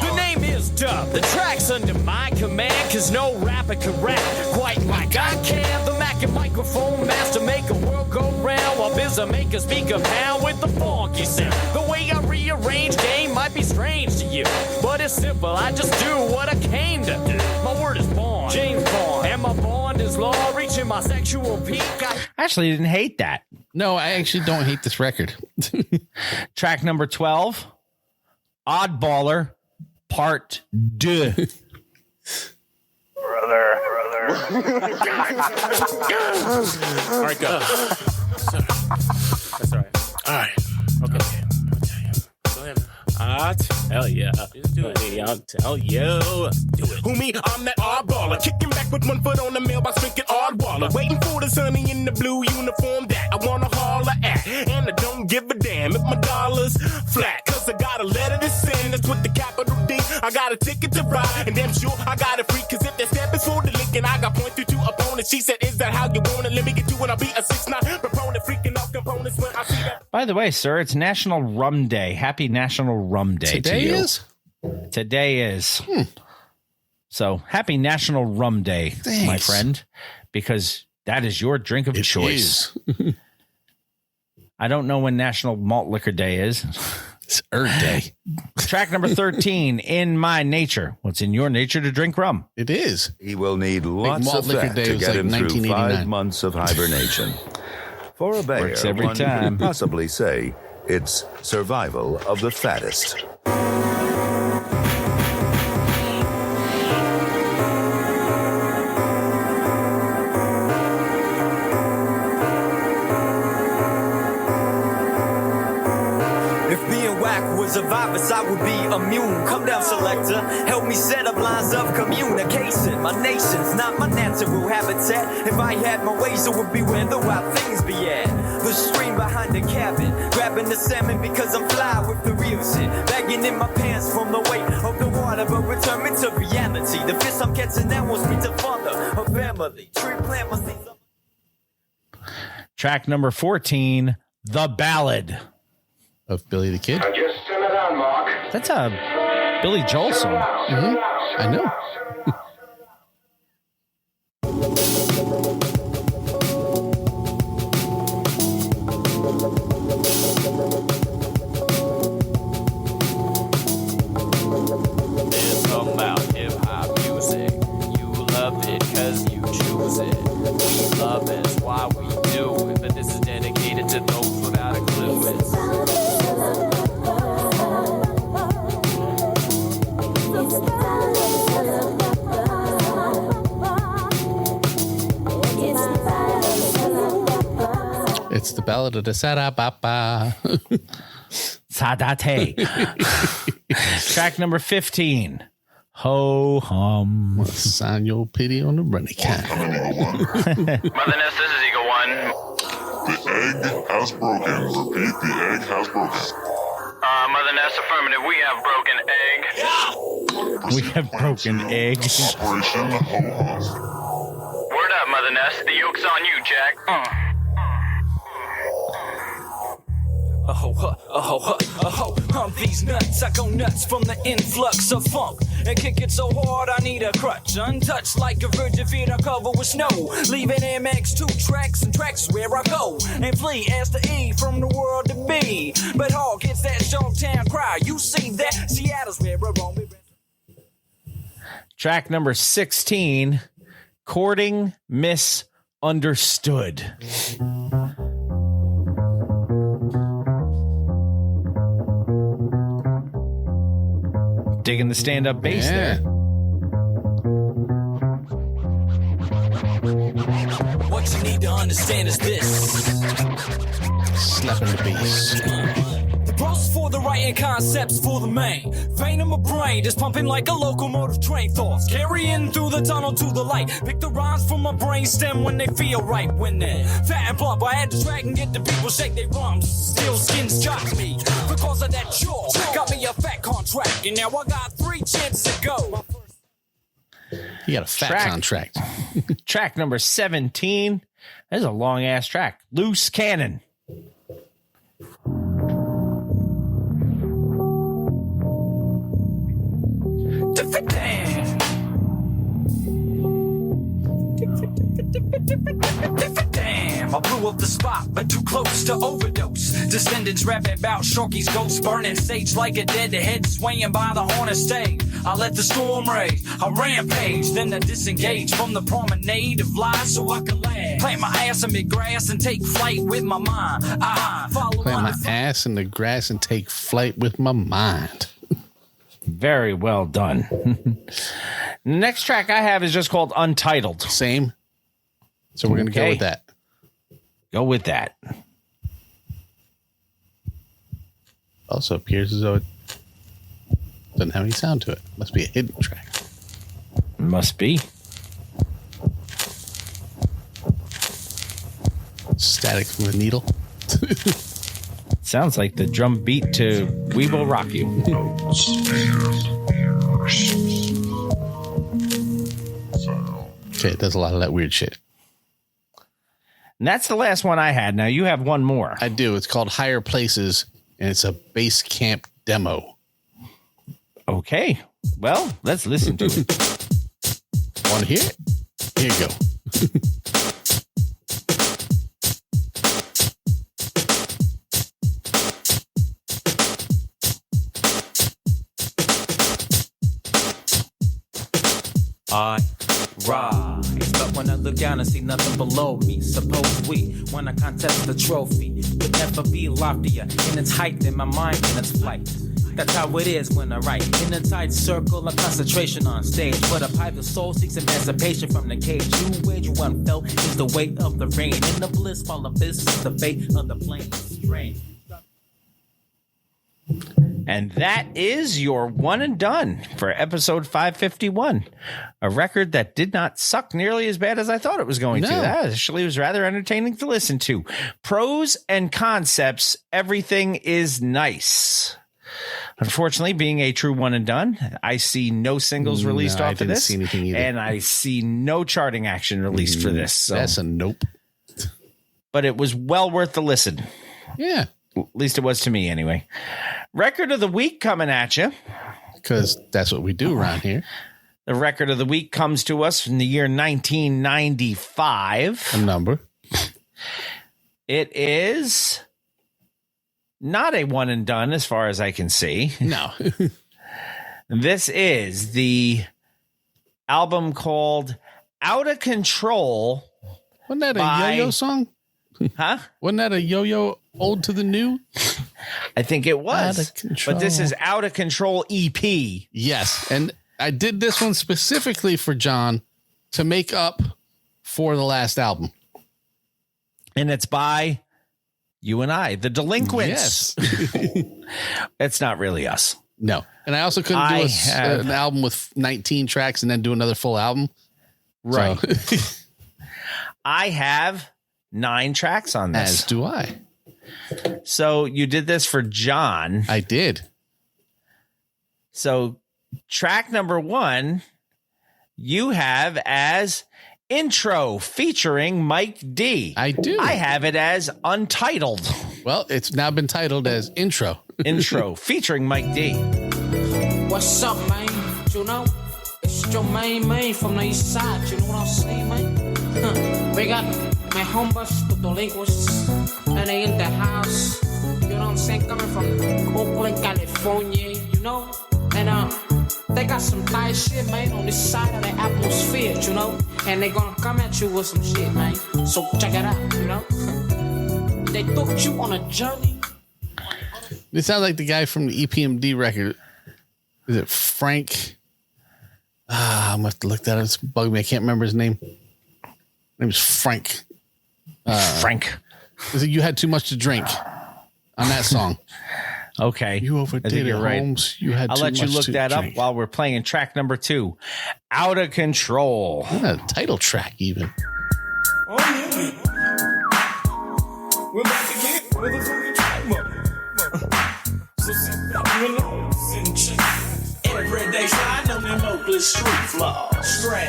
The name is Dub. The track's under my command, cause no rapper can rap quite like I can. The Mac and microphone master make a world go round, while Bizza make a speaker pound with the funky sound. The way I rearrange game might be strange to you, but it's simple, I just do what I came to do. My word is born, James Bond, and my bond is law, reaching my sexual peak. I actually didn't hate that. No, I actually don't hate this record. Track number 12, Oddballer, Part 2. Brother. All right, go. That's all right. All right. Okay. I'll tell you. Go ahead. I'll tell you. Just do it. I'll tell you. Do it. Who me? I'm that oddballer. Kicking back with 1 foot on the mailbox, drinking oddballer. Waiting for the sunny in the blue uniform that I wanna holler at. And I don't give a damn if my dollar's flat. Cause I got a letter to send that's with the capital D. I got a ticket to ride, and damn sure I got it free. Cause if that step is for the lick, and I got pointed to opponents. She said, is that how you want it? Let me get you when I be a 6'9" proponent. Freaking out components when I see that. By the way, sir, it's National Rum Day. Happy National Rum Day Today to you. is? Today is. So happy National Rum Day, Thanks. my friend, because that is your drink of choice. I don't know when National Malt Liquor Day is. It's Earth Day. Track number 13, In My Nature. What's in your nature to drink rum? It is. He will need lots Malt of Liquor fat Day to was get like him through 1989. 5 months of hibernation. For a bear, Works every one time. could possibly say it's survival of the fattest. If being whack was a virus, I would be immune. Come down, selector. Help me set up lines of communication. My nation's not my natural habitat. If I had my ways, it would be where the wild things be at. The stream behind the cabin. Grabbing the salmon because I'm fly with the real shit. Bagging in my pants from the weight of the water, but return me to reality. The fish I'm catching now wants me to father a family. Tree plant my seeds. Track number 14, The Ballad. Of Billy the Kid? Just turn it on, Mark. That's a Billy Joel song. I know. It's the ballad of the Sarabapa. Sadate. Track number 15. Ho hum. Sign your pity on the running cat. Mother Ness, this is Eagle One. The egg has broken. Repeat, the egg has broken. Mother Ness, affirmative. We have broken egg. We have broken egg. Operation Ho Hum. Word up, Mother Ness. The yoke's on you, Jack. Hump these nuts. I go nuts from the influx of funk. And kick it so hard I need a crutch. Untouched like a virgin feet I cover with snow. Leaving MX2 tracks and tracks where I go. And flee as the E from the world to be. But Hawk gets that Showtown cry. You see that? Seattle's where I roam. Track number 16. Courting Misunderstood. Digging the stand-up bass there. What you need to understand is this. Slapping the bass. The pros for the writing, concepts for the main. Vein in my brain is pumping like a locomotive train. Thoughts carrying through the tunnel to the light. Pick the rhymes from my brain stem when they feel right. When they're fat and plump, I had to track and get the people shake their rums. Steel skins got me because of that jaw. Got me a fat contract, and now I got 3 chances to go. You got a fat contract. Track number 17. That's a long ass track. Loose Cannon. Damn, I blew up the spot, but too close to overdose. Descendants rapping about Sharky's ghost, burning sage like a dead head swaying by the haunted stage. I let the storm rage, I rampage, then I disengage from the promenade of lies so I can land. Plant my ass in mid-grass and take flight with my mind. Follow Plant my ass in the grass and take flight with my mind. Very well done. Next track I have is just called Untitled. Same. So we're going to go with that. Go with that. Also appears as though it doesn't have any sound to it. Must be a hidden track. Must be. Static from the needle. Sounds like the drum beat to We Will Rock You. Okay, it does a lot of that weird shit. And that's the last one I had. Now you have one more. I do. It's called Higher Places, and it's a base camp demo. Okay. Well, let's listen to it. Want to hear it? Here you go. I rise, but when I look down, I see nothing below me. Suppose we, when I contest the trophy, would never be loftier in its height than my mind in its flight. That's how it is when I write. In a tight circle of concentration on stage. But a private soul seeks emancipation from the cage. You wage one felt is the weight of the rain. In the bliss, while abyss is the fate of the plane. Strange. And that is your one and done for episode 551. A record that did not suck nearly as bad as I thought it was going to. That actually was rather entertaining to listen to. Pros and concepts, everything is nice. Unfortunately, being a true one and done, I see no singles released off of this. See anything either. And I see no charting action released for this. So. That's a nope. But it was well worth the listen. Yeah. At least it was to me anyway. Record of the week coming at you. Because that's what we do around here. The record of the week comes to us from the year 1995. A number. It is not a one and done as far as I can see. No. This is the album called Out of Control. Wasn't that a yo-yo song? Huh? Wasn't that a yo-yo Old to the New? I think it was. Out of Control. But this is Out of Control EP. Yes. And I did this one specifically for John to make up for the last album. And it's by You and I, the delinquents. Yes. It's not really us. No. And I also couldn't do an album with 19 tracks and then do another full album. Right. So. I have 9 tracks on this. As do I. So you did this for John. I did. So track number 1, you have as Intro featuring Mike D. I do. I have it as Untitled. Well, it's now been titled as Intro. Intro featuring Mike D. What's up, man? You know, it's your main from the east side. You know what I'm saying, man? We got my homies, the delinquents, and they in the house. You know what I'm saying? Coming from Oakland, California, you know? And they got some nice shit, man, on this side of the atmosphere, you know? And they gonna come at you with some shit, man. So check it out, you know? They took you on a journey. This sounds like the guy from the EPMD record. Is it Frank? I'm gonna have to look that up. It's bugging me. I can't remember his name. His name was Frank. Frank. Is it You Had Too Much to Drink on that song? Okay. You overdid it, Holmes. You had I'll too let you much look to that drink. up while we're playing track number 2, Out of Control. A title track, even. Oh, yeah. We're back again with a fucking track mode. So sit back and relax and check. Every day sliding on them Oakland street flaws. Straight.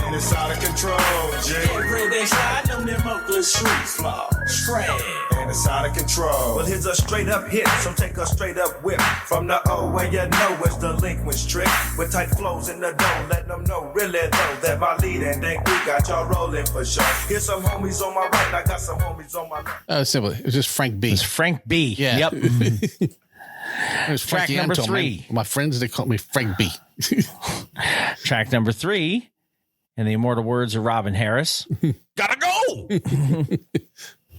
And it's out of control, G. Every day sliding on them Oakland street flaws. Straight. And it's out of control. Well, here's a straight up hit, so take a straight up whip. From the O where you know it's delinquents trick. With tight flows in the dome, letting them know really though that my lead and they got y'all rolling for sure. Here's some homies on my right, I got some homies on my left. Simple. It was just Frank B. It's Frank B. Yeah. Yep. It was Track Frankie number Anton, 3. man. My friends, they call me Frank B. Track number 3, in the immortal words of Robin Harris, gotta go.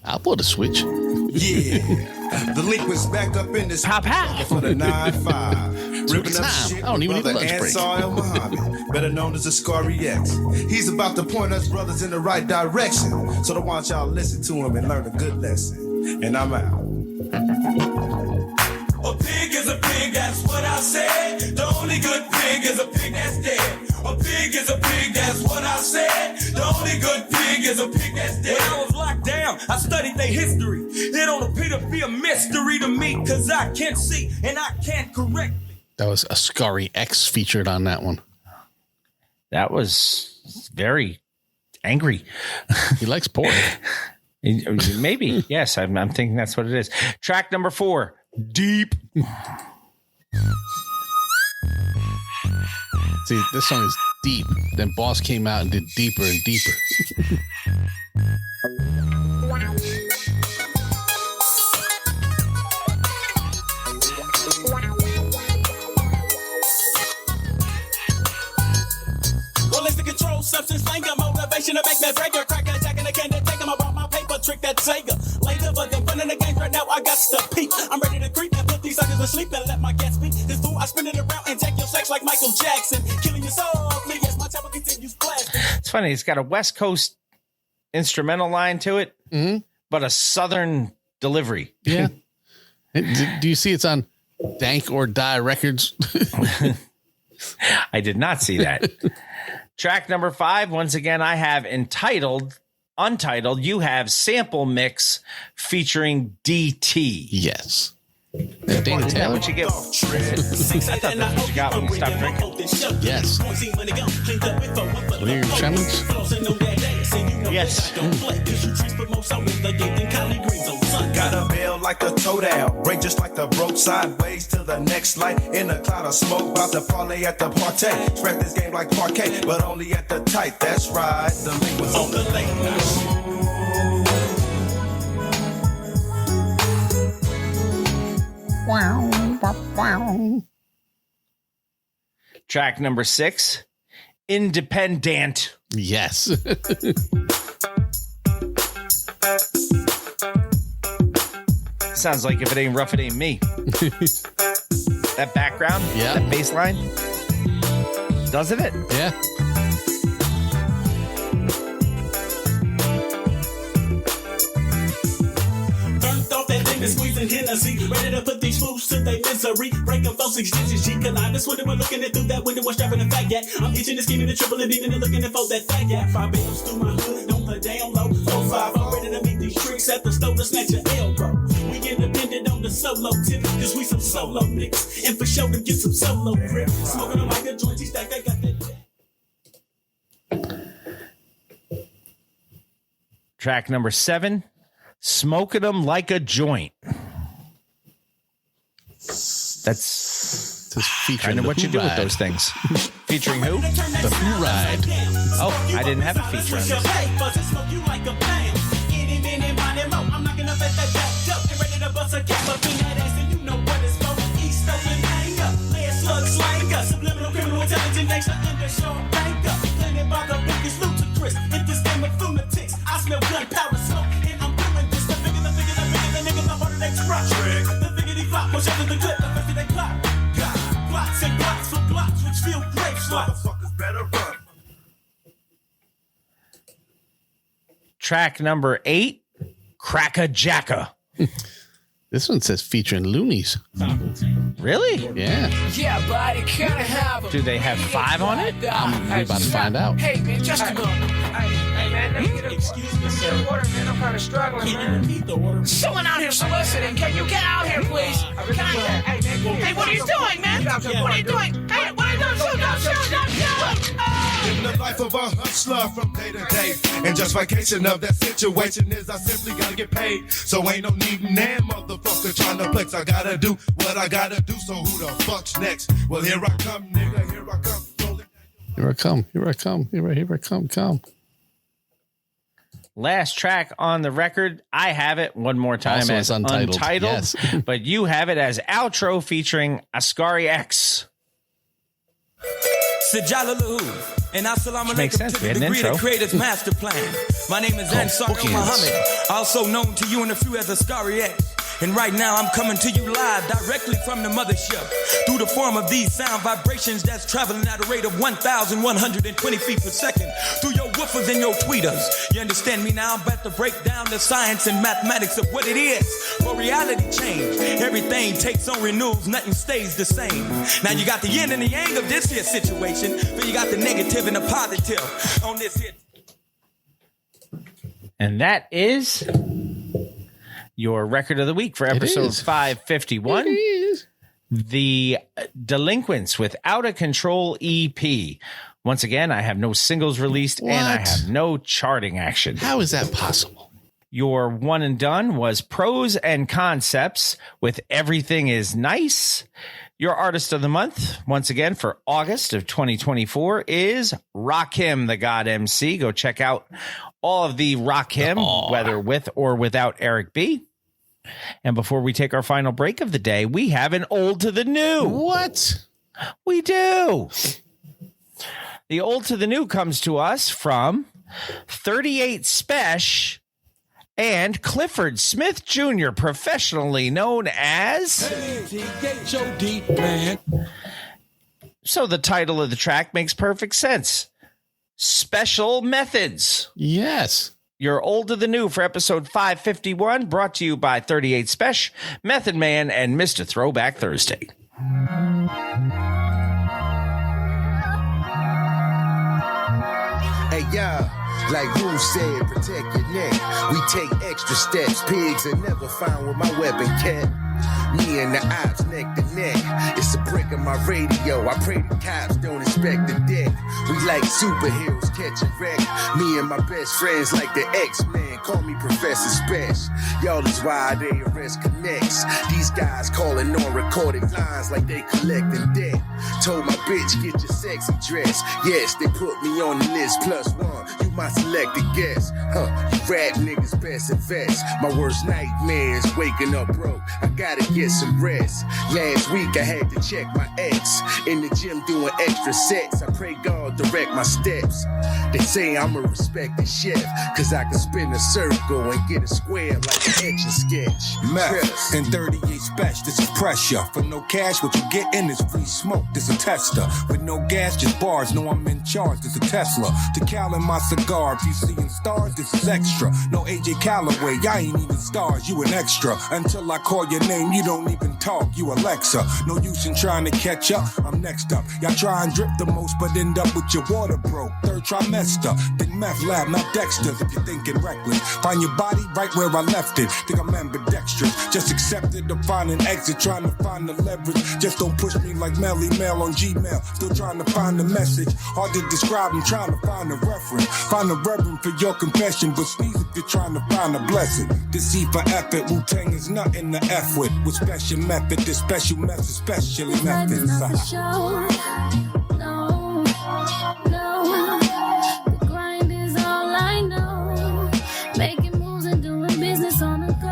I'll pull the switch. Yeah, delinquents back up in this pop for the 9-5. Ripping up shit. I don't even need a brother lunch break. Ansar Muhammad, better known as the Scary X. He's about to point us brothers in the right direction. So I want y'all to listen to him and learn a good lesson. And I'm out. A pig is a pig, that's what I said. The only good pig is a pig that's dead. A pig is a pig, that's what I said. The only good pig is a pig that's dead. When I was locked down, I studied their history. It don't appear to be a mystery to me, cause I can't see and I can't correct. That was a Scary X featured on that one. That was very angry. He likes pork. Maybe. Yes, I'm thinking that's what it is. Track number 4, Deep. See, this song is deep. Then Boss came out and did deeper and deeper. Well, it's the control substance, finger motivation to make me break a crack attack and I can't take them. I brought my paper trick that Sega. Later, but then fun in the game right now, I got to peep. I'm ready to creep and put these suckers to sleep and let my gas beat. This fool, I spin it around and take your sex like Michael Jackson. Killing your softly as my temper continues blasting. It's funny. It's got a West Coast instrumental line to it, but a Southern delivery. Yeah. Do you see it's on Dank or Die Records? I did not see that. Track number 5, once again, I have Untitled. You have Sample Mix featuring DT. Yes. Dana Taylor. What you get? I thought that's what you got when you stopped drinking. Yes. What are your tremors? Yes. Got a bell like a toe down, break just like the broke sideways to the next light. In a cloud of smoke, about to parlay at the party. Spread this game like parquet, but only at the tight. That's right. The link was on the late night. Wow. Track number 6, Independent. Yes. Sounds like if it ain't rough, it ain't me. That background, that bass line, doesn't it? Yeah. Turned off and squeezing Hennessy. Ready to put these fools to their misery. Breaking false extensions, G connivance. When they were looking at through that window, was strapping a fat gat. I'm itching and scheming and triple and beaming and looking at for that fat gat. 5 bills through my hood, don't play down low. 4-5, I'm ready to meet these tricks at the store to snatch your elbow. We independent on the solo tip, cause we some solo niggas. And for sure to get some solo grip. Smoking them like a joint, stack, they got that. Track number 7, Smoking 'em Like a Joint. That's featuring what you do with those things. Featuring who? The Who Ride. Oh, I didn't have a feature on this. I smell gunpowder smoke, and I'm doing this. The bigger, the nigga, the harder they try. The bigger they flop, more shelter the clip, the faster they clock. Plots and plots for blocks, which feel great. Motherfuckers better run. Track number 8, Crack-a-Jacka. This one says featuring Loonies. Really? Yeah. Yeah, buddy, can I have a... Do they have 5 on it? We're about to find out. Hey, man, just a moment. Hey, man, let me get a order, man. I'm kind of struggling, man. Someone out here soliciting. Can you get out here, please? Hey, what are you doing, man? What are you doing? Hey, what are you doing? Shoot. Living the life of a hustler from day to day. And justification of that situation is I simply gotta get paid. So ain't no needin' that motherfucker trying to flex. I gotta do what I gotta do, so who the fuck's next? Well, here I come, nigga, here I come. Here I come, here I come, here I come. Last track on the record, I have it one more time Also as Untitled. Yes. But you have it as outro featuring Ascari X. Sajalalahu, and assalamu Makes alaikum sense. to We the had an creative intro. creator's master plan. My name is Ansar Muhammad, also known to you and a few as Ascari X. And right now I'm coming to you live directly from the mothership through the form of these sound vibrations that's traveling at a rate of 1,120 feet per second through your woofers and your tweeters. You understand me now? I'm about to break down the science and mathematics of what it is for reality change. Everything takes on renewals, nothing stays the same. Now you got the yin and the yang of this here situation, but you got the negative and the positive on this here. And that is your record of the week for episode 551. It is. The Delinquents with Out of Control EP. Once again, I have no singles released and I have no charting action. How is that possible? Your one and done was Pros and Concepts with Everything Is Nice. Your artist of the month, once again, for August of 2024 is Rakim, the God MC. Go check out all of the Rakim, whether with or without Eric B. And before we take our final break of the day, we have an old to the new. What? We do. The old to the new comes to us from 38 Spesh and Clifford Smith Jr., professionally known as... So the title of the track makes perfect sense. Special Methods. Yes. Your old to the new for episode 551, brought to you by 38 Spesh, Method Man, and Mr. Throwback Thursday. Hey, y'all. Like Rue said, protect your neck. We take extra steps. Pigs are never found with my weapon kept. Me and the ops neck to neck. It's a brick in my radio. I pray the cops don't inspect the deck. We like superheroes catching wreck. Me and my best friends like the X-Men. Call me Professor Spesh. Y'all is why they arrest connects. These guys calling on recorded lines like they collecting debt. Told my bitch, get your sexy dress. Yes, they put me on the list +1. You my selected guest. You rap niggas best invest. My worst nightmare is waking up broke. I gotta get some rest. Last week I had to check my ex. In the gym doing extra sets. I pray God direct my steps. They say I'm a respected chef, cause I can spin a circle and get a square like an etch a sketch. Meth and 38 special, this is pressure. For no cash, what you getting is free smoke, this a tester. With no gas, just bars, know I'm in charge, this a Tesla. To Cal in my cigar, if you seeing stars, this is extra. No AJ Calloway, I ain't even stars, you an extra. Until I call your name, you don't even talk, you Alexa. No use in trying to catch up, I'm next up. Y'all try and drip the most, but end up with your water broke. Third trimester, think meth lab, not Dexter's if you're thinking reckless. Find your body right where I left it, think I'm ambidextrous. Just accepted to find an exit, trying to find the leverage. Just don't push me like Melly Mail on Gmail. Still trying to find the message, hard to describe, I'm trying to find a reference. Find a reverend for your confession, but sneeze if you're trying to find a blessing. Deceit for effort, Wu-Tang is nothing to F with. With special method, this special method, specially methods. No, the grind is all I know. Making moves and doing business on the go.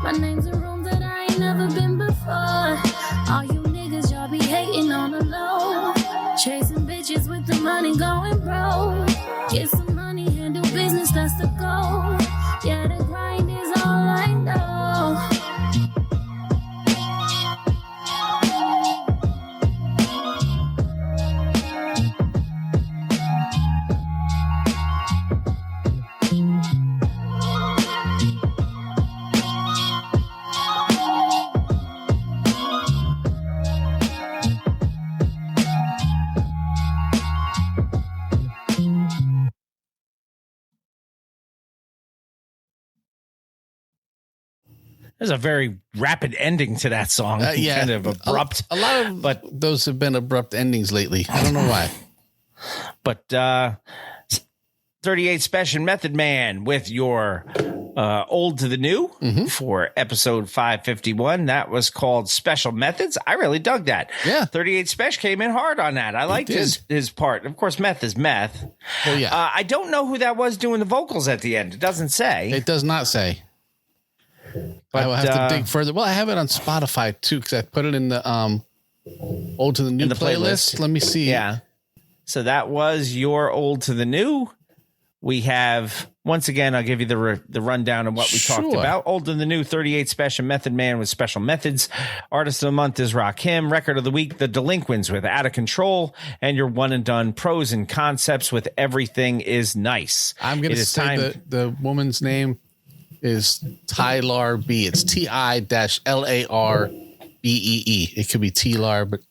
My name's a room that I ain't never been before. All you niggas, y'all be hating on the low. Chasing bitches with the money going broke. Get some money, handle business, that's the goal. Yeah, the grind is all I know. There's a very rapid ending to that song. Yeah, kind of abrupt. A lot of those have been abrupt endings lately. I don't know why. But 38 Special Method Man with your old to the new for episode 551. That was called Special Methods. I really dug that. Yeah. 38 Special came in hard on that. I liked his part. Of course, meth is meth. Well, yeah. I don't know who that was doing the vocals at the end. It doesn't say. It does not say. But I will have to dig further. Well, I have it on Spotify too because I put it in the old to the new playlist. Let me see. Yeah. So that was your old to the new. We have, once again, I'll give you the rundown of what we talked about. Old to the new, 38 Special Method Man with Special Methods. Artist of the month is Rakim. Record of the week, The Delinquents with Out of Control. And your one and done pros and concepts with Everything is Nice. I'm going to say that the woman's name is Tylar B. It's T-I-L-A-R-B-E-E. It could be T-Lar, but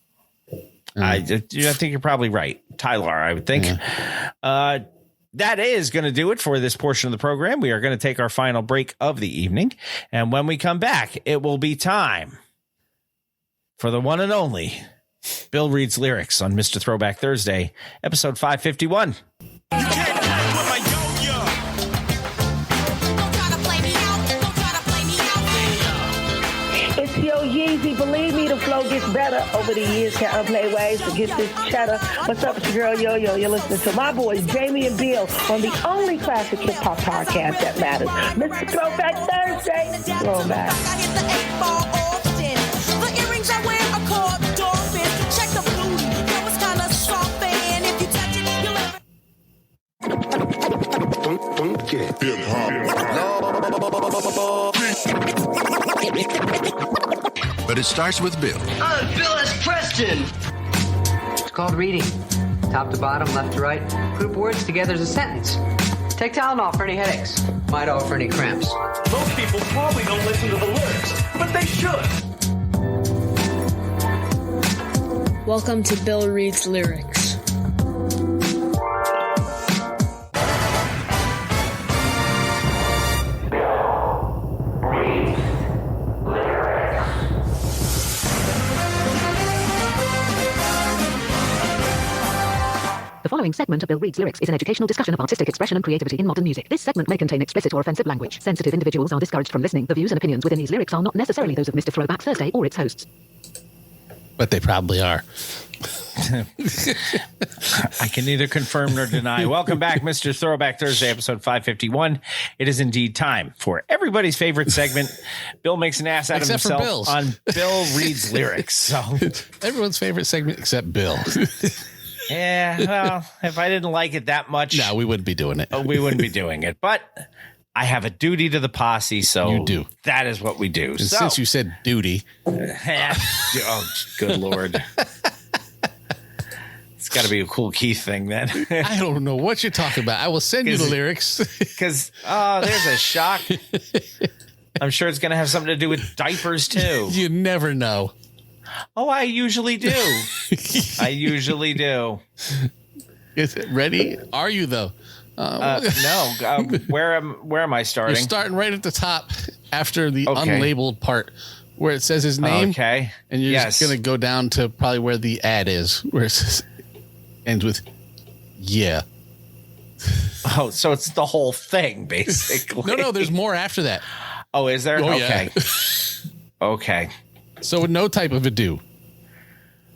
I think you're probably right. Tylar, I would think. Yeah. That is going to do it for this portion of the program. We are going to take our final break of the evening. And when we come back, it will be time for the one and only Bill Reed's Lyrics on Mr. Throwback Thursday, episode 551. It's Yo Yeezy. Believe me, the flow gets better over the years. Can't unplay ways to get this cheddar. What's up, it's your girl Yo-Yo. You're listening to my boys Jamie and Bill on the only classic hip hop podcast that matters, Mr. Throwback Thursday. Throw back. But it starts with Bill. I'm Bill S. Preston. It's called reading. Top to bottom, left to right. Group words together as a sentence. Take Tylenol for any headaches. Midol for any cramps. Most people probably don't listen to the lyrics, but they should. Welcome to Bill Reed's Lyrics. The following segment of Bill Reed's Lyrics is an educational discussion of artistic expression and creativity in modern music. This segment may contain explicit or offensive language. Sensitive individuals are discouraged from listening. The views and opinions within these lyrics are not necessarily those of Mr. Throwback Thursday or its hosts. But they probably are. I can neither confirm nor deny. Welcome back, Mr. Throwback Thursday, episode 551. It is indeed time for everybody's favorite segment. Bill makes an ass out of himself on Bill Reed's Lyrics. So everyone's favorite segment except Bill. Yeah, well, if I didn't like it that much, no, we wouldn't be doing it. We wouldn't be doing it. But I have a duty to the posse, so You do. That is what we do. And since you said duty, oh, good Lord. It's got to be a Cool Keith thing then. I don't know what you're talking about. I will send you the lyrics. Because, there's a shock. I'm sure it's going to have something to do with diapers, too. You never know. Oh, I usually do. I usually do. Is it ready? Are you, though? No. Where am I starting? You're starting right at the top after the unlabeled part where it says his name. Okay. And you're just going to go down to probably where the ad is, where it says, ends with, yeah. Oh, so it's the whole thing, basically. No, there's more after that. Oh, is there? Oh, okay. Yeah. Okay. So with no type of ado,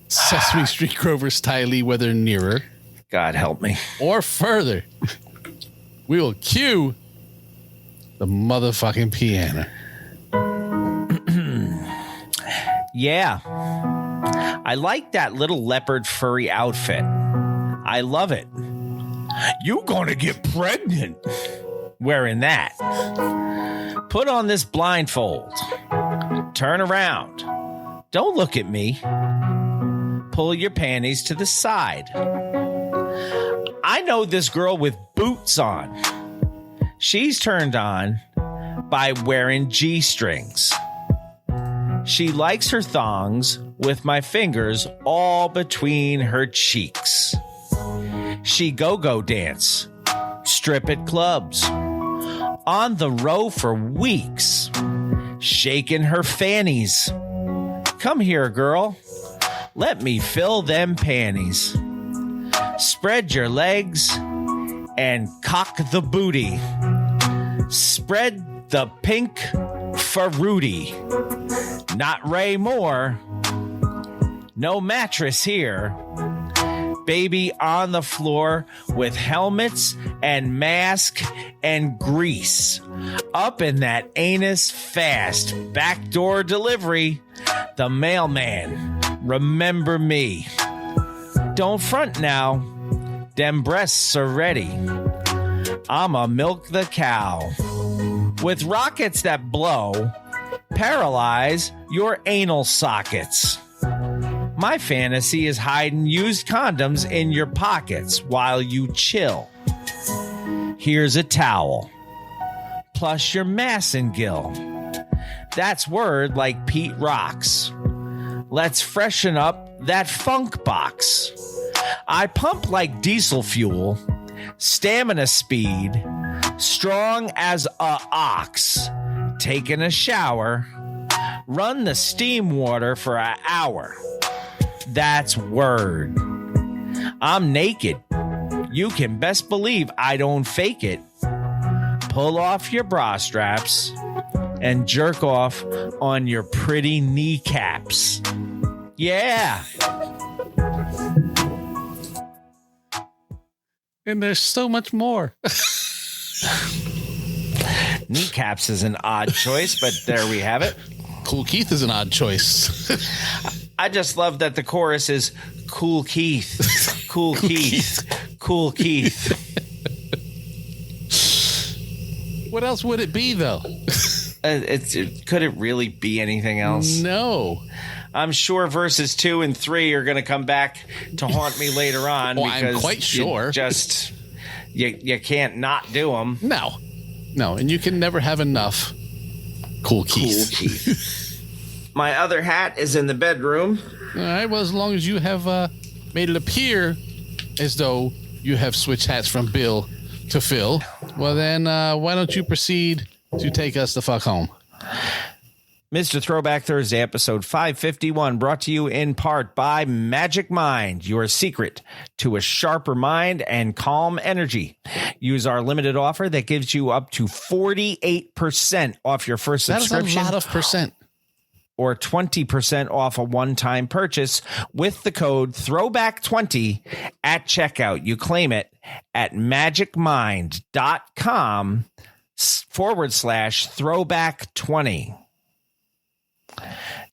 Sesame Street Grover Styley, whether nearer. God help me. Or further, we will cue the motherfucking piano. Yeah. I like that little leopard furry outfit. I love it. You gonna get pregnant wearing that. Put on this blindfold. Turn around. Don't look at me. Pull your panties to the side. I know this girl with boots on. She's turned on by wearing G-strings. She likes her thongs with my fingers all between her cheeks. She go-go dance, strip at clubs, on the row for weeks, shaking her fannies. Come here, girl. Let me fill them panties. Spread your legs and cock the booty. Spread the pink for Rudy. Not Ray Moore. No mattress here. Baby on the floor with helmets and mask and grease. Up in that anus fast. Backdoor delivery. The mailman. Remember me. Don't front now. Them breasts are ready. I'ma milk the cow. With rockets that blow, paralyze your anal sockets. My fantasy is hiding used condoms in your pockets while you chill. Here's a towel, plus your massengill. That's word like Pete Rocks. Let's freshen up that funk box. I pump like diesel fuel, stamina speed, strong as a ox. Taking a shower, run the steam water for an hour. That's word. I'm naked. You can best believe I don't fake it. Pull off your bra straps and jerk off on your pretty kneecaps. Yeah. And there's so much more. Kneecaps is an odd choice, but there we have it. Cool Keith is an odd choice. I just love that the chorus is Cool Keith. Cool Keith. Cool Keith. What else would it be, though? Could it really be anything else? No. I'm sure verses 2 and 3 are going to come back to haunt me later on. Well, because I'm quite sure. You can't not do them. No, and you can never have enough. Cool Keith. Cool Keith. My other hat is in the bedroom. All right. Well, as long as you have made it appear as though you have switched hats from Bill to Phil, well then, why don't you proceed to take us the fuck home? Mr. Throwback Thursday, episode 551, brought to you in part by Magic Mind, your secret to a sharper mind and calm energy. Use our limited offer that gives you up to 48% off your first subscription. That's a lot of percent. Or 20% off a one-time purchase with the code Throwback20 at checkout. You claim it at magicmind.com/Throwback20.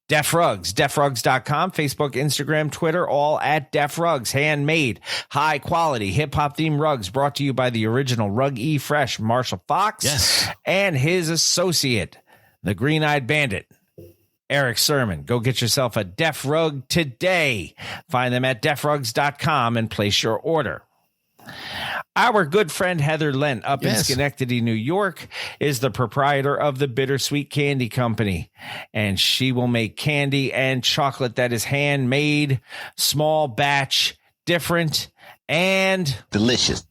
Def Rugs, defrugs.com, Facebook, Instagram, Twitter, all at Def Rugs. Handmade, high quality, hip hop themed rugs brought to you by the original Rug E Fresh, Marshall Fox, and his associate, the Green Eyed Bandit, Eric Sermon. Go get yourself a Def Rug today. Find them at defrugs.com and place your order. Our good friend Heather Lent up in Schenectady, New York, is the proprietor of the Bittersweet Candy Company, and she will make candy and chocolate that is handmade, small batch, different, and delicious.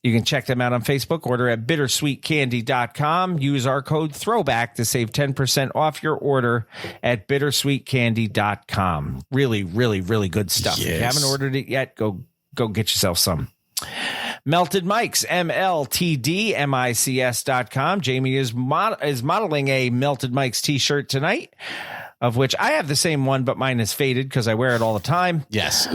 You can check them out on Facebook. Order at bittersweetcandy.com. Use our code THROWBACK to save 10% off your order at bittersweetcandy.com. Really, really, really good stuff. If you haven't ordered it yet, go get yourself some. Melted Mics, MLTDMICS.com. Jamie is modeling a Melted Mics t-shirt tonight, of which I have the same one, but mine is faded because I wear it all the time. Yes.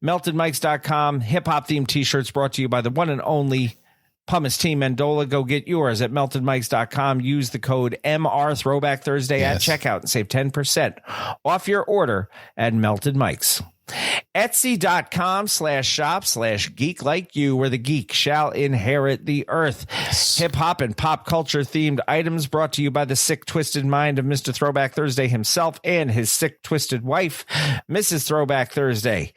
MeltedMics.com, hip-hop themed t-shirts brought to you by the one and only Pumice Team Mendola. Go get yours at MeltedMics.com. Use the code MR Throwback Thursday at checkout and save 10% off your order at Melted Mics. Etsy.com/shop/geek like you, where the geek shall inherit the earth. Hip hop and pop culture themed items brought to you by the sick, twisted mind of Mr. Throwback Thursday himself and his sick, twisted wife, Mrs. Throwback Thursday.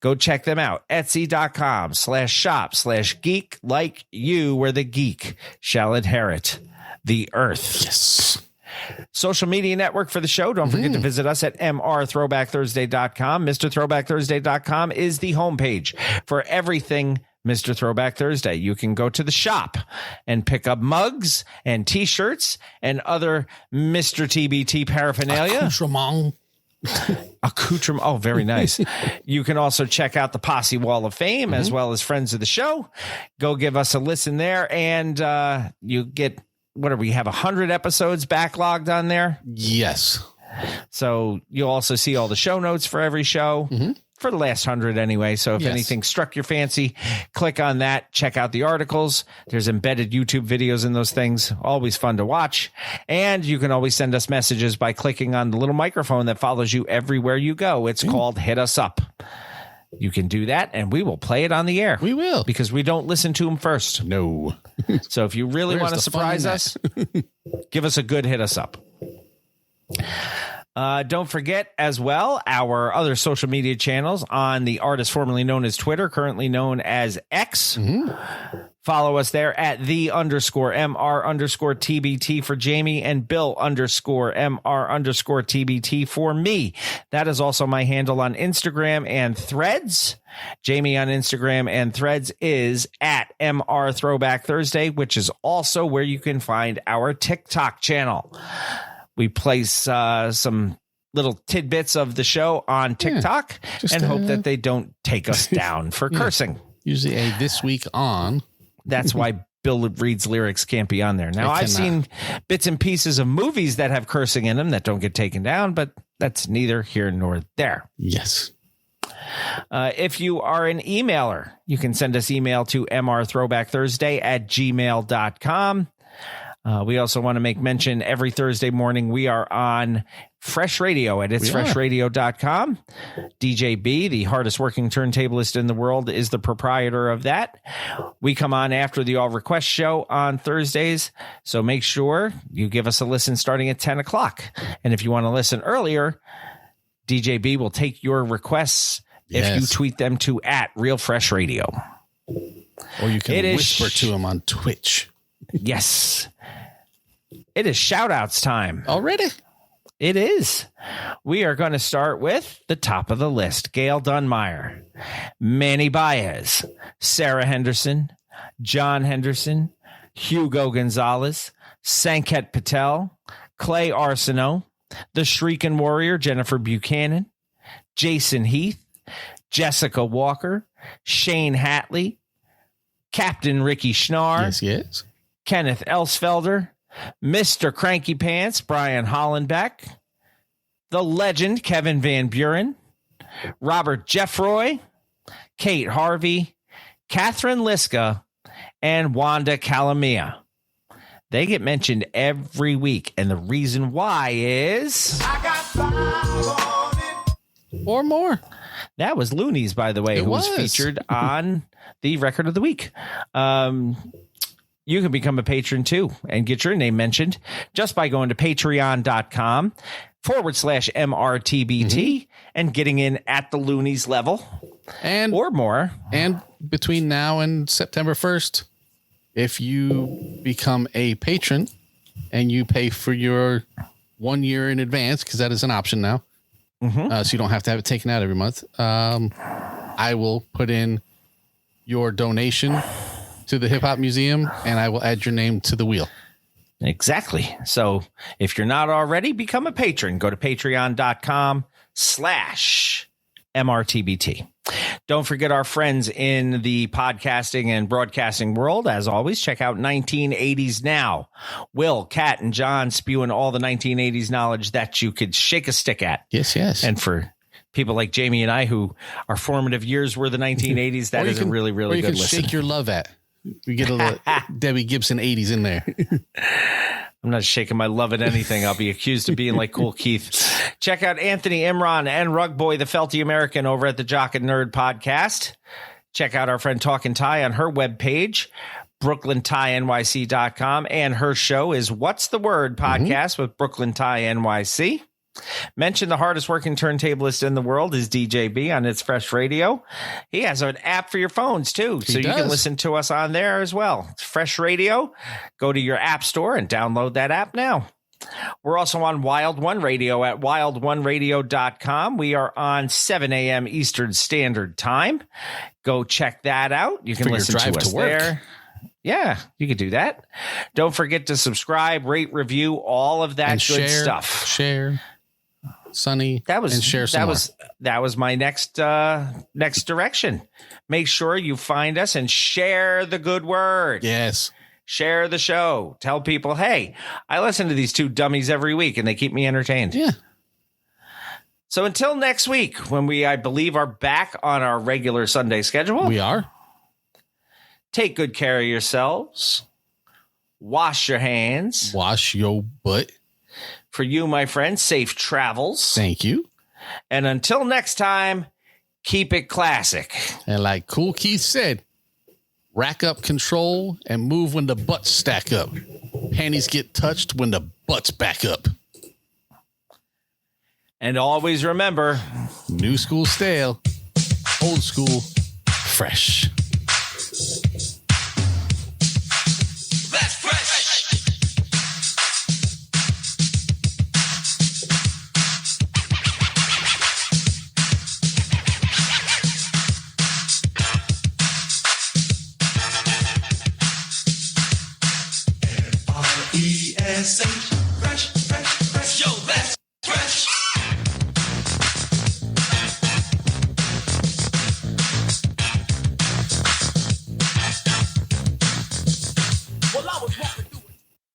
Go check them out. Etsy.com/shop/geek like you, where the geek shall inherit the earth. Yes. Social media network for the show. Don't forget to visit us at mrthrowbackthursday.com. MrThrowbackThursday.com is the homepage for everything Mr. Throwback Thursday. You can go to the shop and pick up mugs and t-shirts and other Mr. TBT paraphernalia. Accoutrement. Oh, very nice. You can also check out the Posse Wall of Fame as well as Friends of the Show. Go give us a listen there, and you get... What do we have? 100 episodes backlogged on there? Yes. So you'll also see all the show notes for every show for the last 100 anyway. So if anything struck your fancy, click on that. Check out the articles. There's embedded YouTube videos in those things. Always fun to watch. And you can always send us messages by clicking on the little microphone that follows you everywhere you go. It's called Hit Us Up. You can do that, and we will play it on the air. We will. Because we don't listen to them first. No. So if you really want to surprise us, give us a good Hit Us Up. Don't forget as well our other social media channels on the artist formerly known as Twitter, currently known as X. Follow us there at _MR_TBT for Jamie and Bill_MR_TBT for me. That is also my handle on Instagram and Threads. Jamie on Instagram and Threads is at MR Throwback Thursday, which is also where you can find our TikTok channel. We place some little tidbits of the show on TikTok and hope that they don't take us down for cursing. Usually a This Week On. That's why Bill Reed's lyrics can't be on there. Now, I've seen bits and pieces of movies that have cursing in them that don't get taken down, but that's neither here nor there. Yes. If you are an emailer, you can send us email to mrthrowbackthursday@gmail.com. We also want to make mention every Thursday morning we are on Fresh Radio at itsfreshradio.com. DJ B, the hardest working turntablist in the world, is the proprietor of that. We come on after the All Request show on Thursdays, so make sure you give us a listen starting at 10 o'clock. And if you want to listen earlier, DJ B will take your requests if you tweet them to @RealFreshRadio. Or you can whisper to him on Twitch. Yes. It is shout-outs time. Already? It is. We are going to start with the top of the list. Gail Dunmeyer, Manny Baez, Sarah Henderson, John Henderson, Hugo Gonzalez, Sanket Patel, Clay Arsenault, the Shrieking Warrior, Jennifer Buchanan, Jason Heath, Jessica Walker, Shane Hatley, Captain Ricky Schnarr, yes, Kenneth Elsfelder, Mr. Cranky Pants, Brian Hollenbeck, the legend, Kevin Van Buren, Robert Jeffroy, Kate Harvey, Catherine Liska, and Wanda Calamia. They get mentioned every week, and the reason why is... Or more. That was Loonies, by the way, who was featured on the Record of the Week. You can become a patron, too, and get your name mentioned just by going to patreon.com/MRTBT and getting in at the Loonies level or more. And between now and September 1st, if you become a patron and you pay for your 1 year in advance, because that is an option now, so you don't have to have it taken out every month, I will put in your donation to the Hip Hop Museum, and I will add your name to the wheel. Exactly. So if you're not already, become a patron. Go to patreon.com/MRTBT. Don't forget our friends in the podcasting and broadcasting world. As always, check out 1980s Now. Will, Kat, and John spewing all the 1980s knowledge that you could shake a stick at. Yes, yes. And for people like Jamie and I, who our formative years were the 1980s, that is a really, really good listen. Shake your love at. We get a little Debbie Gibson 80s in there. I'm not shaking my love at anything. I'll be accused of being like Cool Keith. Check out Anthony Imran and Rug Boy, the Felty American, over at the Jock and Nerd podcast. Check out our friend Talkin' Ty on her webpage, BrooklynTyNYC.com, and her show is What's the Word podcast with Brooklyn Ty NYC. Mention the hardest working turntablist in the world is DJ B on It's Fresh Radio. He has an app for your phones too, so you can listen to us on there as well. It's Fresh Radio. Go to your app store and download that app now. We're also on Wild One Radio at wildoneradio.com. We are on 7 a.m. Eastern Standard Time. Go check that out. You can listen to us there. Yeah, you can do that. Don't forget to subscribe, rate, review, all of that and good stuff. Share. Sunny, and share some that was my next direction. Make sure you find us and share the good word. Yes. Share the show. Tell people, hey, I listen to these two dummies every week and they keep me entertained. Yeah. So until next week, when we, I believe, are back on our regular Sunday schedule. We are. Take good care of yourselves. Wash your hands. Wash your butt. For you, my friend, safe travels. Thank you. And until next time, keep it classic. And like Cool Keith said, rack up control and move when the butts stack up. Panties get touched when the butts back up. And always remember, new school stale, old school fresh. That's fresh. F-R-E-S-H. Fresh, fresh, fresh. Yo, that's fresh. Well, I was